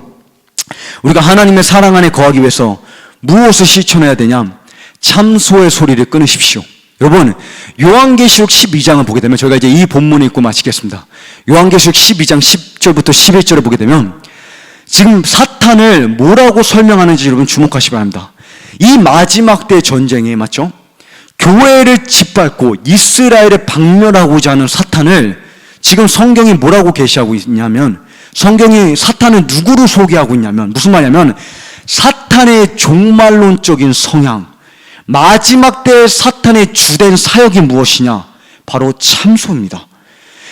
우리가 하나님의 사랑 안에 거하기 위해서 무엇을 실천해야 되냐? 참소의 소리를 끊으십시오. 여러분, 요한계시록 12장을 보게 되면, 저희가 이제 이 본문을 읽고 마치겠습니다. 요한계시록 12장 10절부터 11절을 보게 되면 지금 사탄을 뭐라고 설명하는지 여러분 주목하시기 바랍니다. 이 마지막 때 전쟁에, 맞죠? 교회를 짓밟고 이스라엘을 박멸하고자 하는 사탄을 지금 성경이 뭐라고 계시하고 있냐면, 성경이 사탄을 누구로 소개하고 있냐면, 무슨 말이냐면 사탄의 종말론적인 성향, 마지막 때 사탄의 주된 사역이 무엇이냐? 바로 참소입니다.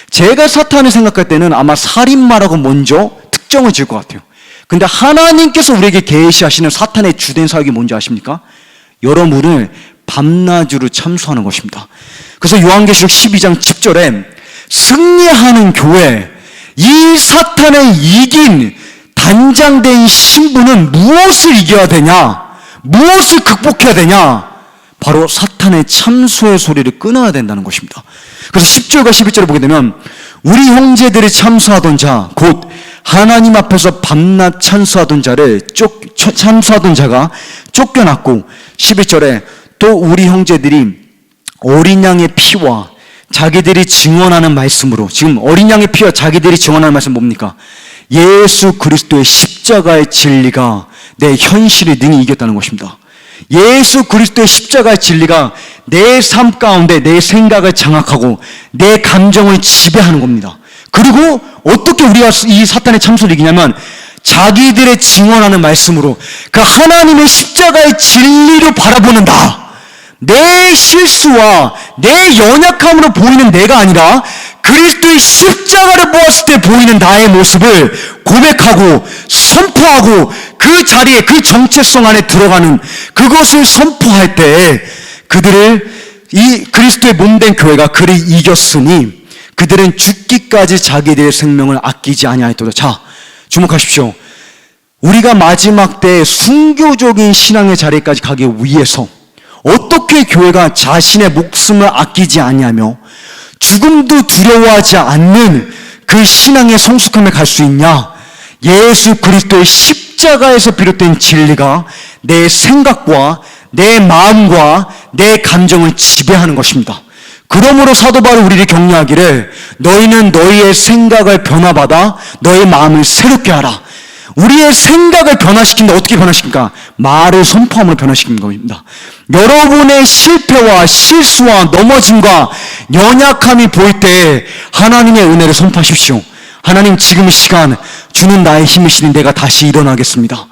제가 사탄을 생각할 때는 아마 살인마라고 먼저 특정을 지을 것 같아요. 근데 하나님께서 우리에게 계시하시는 사탄의 주된 사역이 뭔지 아십니까? 여러분을 밤낮으로 참소하는 것입니다. 그래서 요한계시록 12장 10절에 승리하는 교회, 이 사탄을 이긴 단장된 신부는 무엇을 이겨야 되냐? 무엇을 극복해야 되냐? 바로 사탄의 참소의 소리를 끊어야 된다는 것입니다. 그래서 10절과 11절을 보게 되면 우리 형제들이 참소하던 자, 곧 하나님 앞에서 밤낮 참소하던 자가 쫓겨났고, 11절에 또 우리 형제들이 어린 양의 피와 자기들이 증언하는 말씀으로, 지금 어린 양의 피와 자기들이 증언하는 말씀 뭡니까? 예수 그리스도의 십자가의 진리가 내 현실을 능히 이겼다는 것입니다. 예수 그리스도의 십자가의 진리가 내 삶 가운데 내 생각을 장악하고 내 감정을 지배하는 겁니다. 그리고 어떻게 우리가 이 사탄의 참소를 이기냐면 자기들의 증언하는 말씀으로 그 하나님의 십자가의 진리를 바라보는다. 내 실수와 내 연약함으로 보이는 내가 아니라 그리스도의 십자가를 보았을 때 보이는 나의 모습을 고백하고 선포하고 그 자리에, 그 정체성 안에 들어가는 그것을 선포할 때 그들을, 이 그리스도의 몸된 교회가 그를 이겼으니 그들은 죽기까지 자기들의 생명을 아끼지 아니하였도다. 자, 주목하십시오. 우리가 마지막 때 순교적인 신앙의 자리까지 가기 위해서 어떻게 교회가 자신의 목숨을 아끼지 아니하며 죽음도 두려워하지 않는 그 신앙의 성숙함에 갈 수 있냐? 예수 그리스도의 십자가에서 비롯된 진리가 내 생각과 내 마음과 내 감정을 지배하는 것입니다. 그러므로 사도 바울이 우리를 격려하기를 너희는 너희의 생각을 변화받아 너희 마음을 새롭게 하라. 우리의 생각을 변화시킨다. 어떻게 변화시킬까? 말을 선포함으로 변화시키는 겁니다. 여러분의 실패와 실수와 넘어짐과 연약함이 보일 때 하나님의 은혜를 선포하십시오. 하나님, 지금 이 시간 주는 나의 힘이시니 내가 다시 일어나겠습니다.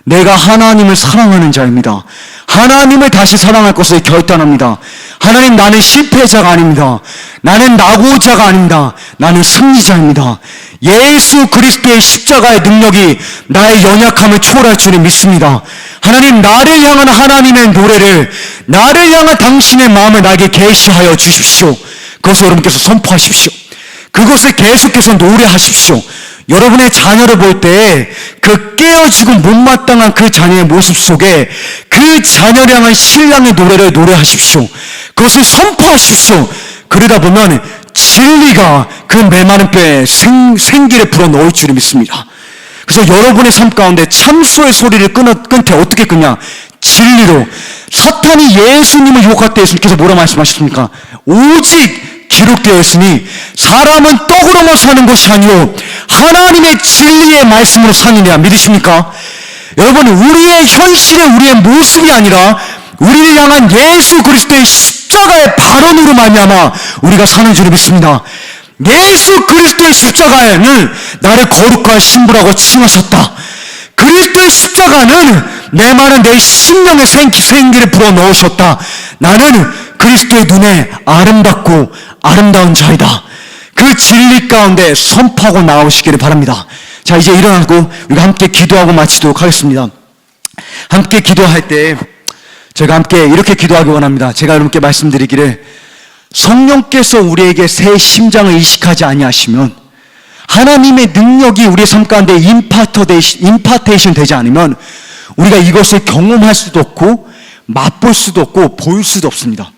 내가 하나님을 사랑하는 자입니다. 하나님을 다시 사랑할 것을 결단합니다. 하나님, 나는 실패자가 아닙니다. 나는 낙오자가 아닙니다. 나는 승리자입니다. 예수 그리스도의 십자가의 능력이 나의 연약함을 초월할 줄을 믿습니다. 하나님, 나를 향한 하나님의 노래를, 나를 향한 당신의 마음을 나에게 계시하여 주십시오. 그것을 여러분께서 선포하십시오. 그것을 계속해서 노래하십시오. 여러분의 자녀를 볼 때 그 깨어지고 못마땅한 그 자녀의 모습 속에 그 자녀를 향한 신랑의 노래를 노래하십시오. 그것을 선포하십시오. 그러다 보면 진리가 그 메마른 뼈에 생기를 불어넣을 줄을 믿습니다. 그래서 여러분의 삶 가운데 참소의 소리를 끊되 어떻게 끊냐? 진리로. 사탄이 예수님을 유혹할 때 예수님께서 뭐라 말씀하셨습니까? 오직 기록되어 있으니 사람은 떡으로만 사는 것이 아니오 하나님의 진리의 말씀으로 사느냐. 믿으십니까? 여러분, 우리의 현실의 우리의 모습이 아니라 우리를 향한 예수 그리스도의 십자가의 발언으로 말미암아 우리가 사는 줄을 믿습니다. 예수 그리스도의 십자가에는 나를 거룩할 신부라고 칭하셨다. 그리스도의 십자가는 내 말은 내 심령의 생기를 불어넣으셨다. 나는 그리스도의 눈에 아름답고 아름다운 자이다. 그 진리 가운데 선포하고 나오시기를 바랍니다. 자, 이제 일어나고 우리가 함께 기도하고 마치도록 하겠습니다. 함께 기도할 때 제가 함께 이렇게 기도하기 원합니다. 제가 여러분께 말씀드리기를, 성령께서 우리에게 새 심장을 이식하지 아니하시면, 하나님의 능력이 우리의 삶 가운데 임파테이션 되지 않으면 우리가 이것을 경험할 수도 없고 맛볼 수도 없고 보일 수도 없습니다.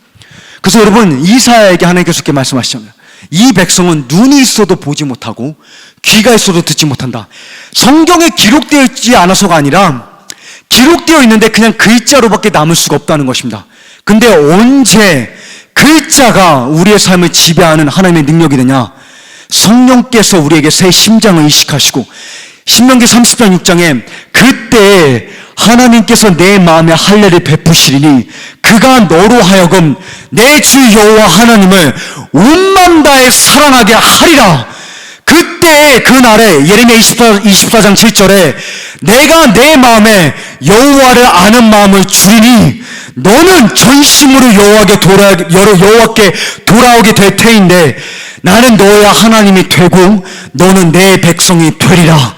그래서 여러분, 이사야에게 하나님께서 이렇게 말씀하시잖아요. 이 백성은 눈이 있어도 보지 못하고 귀가 있어도 듣지 못한다. 성경에 기록되어 있지 않아서가 아니라 기록되어 있는데 그냥 글자로밖에 남을 수가 없다는 것입니다. 근데 언제 글자가 우리의 삶을 지배하는 하나님의 능력이 되냐? 성령께서 우리에게 새 심장을 이식하시고, 신명기 30장 6장에 그때 하나님께서 내 마음에 할례를 베푸시리니 그가 너로 하여금 내 주 여호와 하나님을 온 마음 다해 사랑하게 하리라. 그때 그날에 예레미야 24장 7절에 내가 내 마음에 여호와를 아는 마음을 주리니 너는 전심으로 여호와께 돌아오게 될 테인데 나는 너의 하나님이 되고 너는 내 백성이 되리라.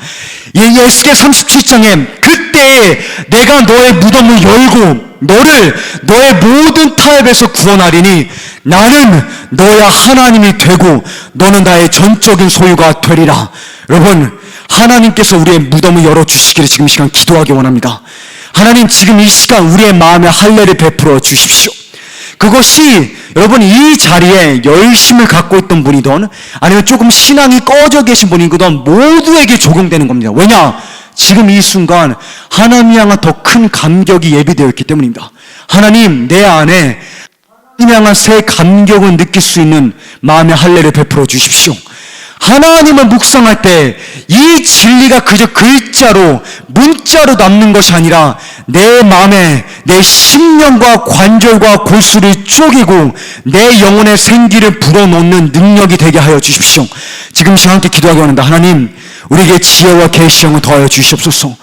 에스겔 37장에 그때 내가 너의 무덤을 열고 너를 너의 모든 타협에서 구원하리니 나는 너의 하나님이 되고 너는 나의 전적인 소유가 되리라. 여러분, 하나님께서 우리의 무덤을 열어주시기를 지금 이 시간 기도하기 원합니다. 하나님, 지금 이 시간 우리의 마음에 할례를 베풀어 주십시오. 그것이 여러분 이 자리에 열심을 갖고 있던 분이든 아니면 조금 신앙이 꺼져 계신 분이든 모두에게 적용되는 겁니다. 왜냐? 지금 이 순간 하나님 향한 더 큰 감격이 예비되어 있기 때문입니다. 하나님, 내 안에 하나님 향한 새 감격을 느낄 수 있는 마음의 할례를 베풀어 주십시오. 하나님을 묵상할 때 이 진리가 그저 글자로 문자로 남는 것이 아니라 내 마음에 내 심령과 관절과 골수를 쪼개고 내 영혼의 생기를 불어넣는 능력이 되게 하여 주십시오. 지금 시간 함께 기도하기 원합니다. 하나님, 우리에게 지혜와 계시형을 더하여 주시옵소서.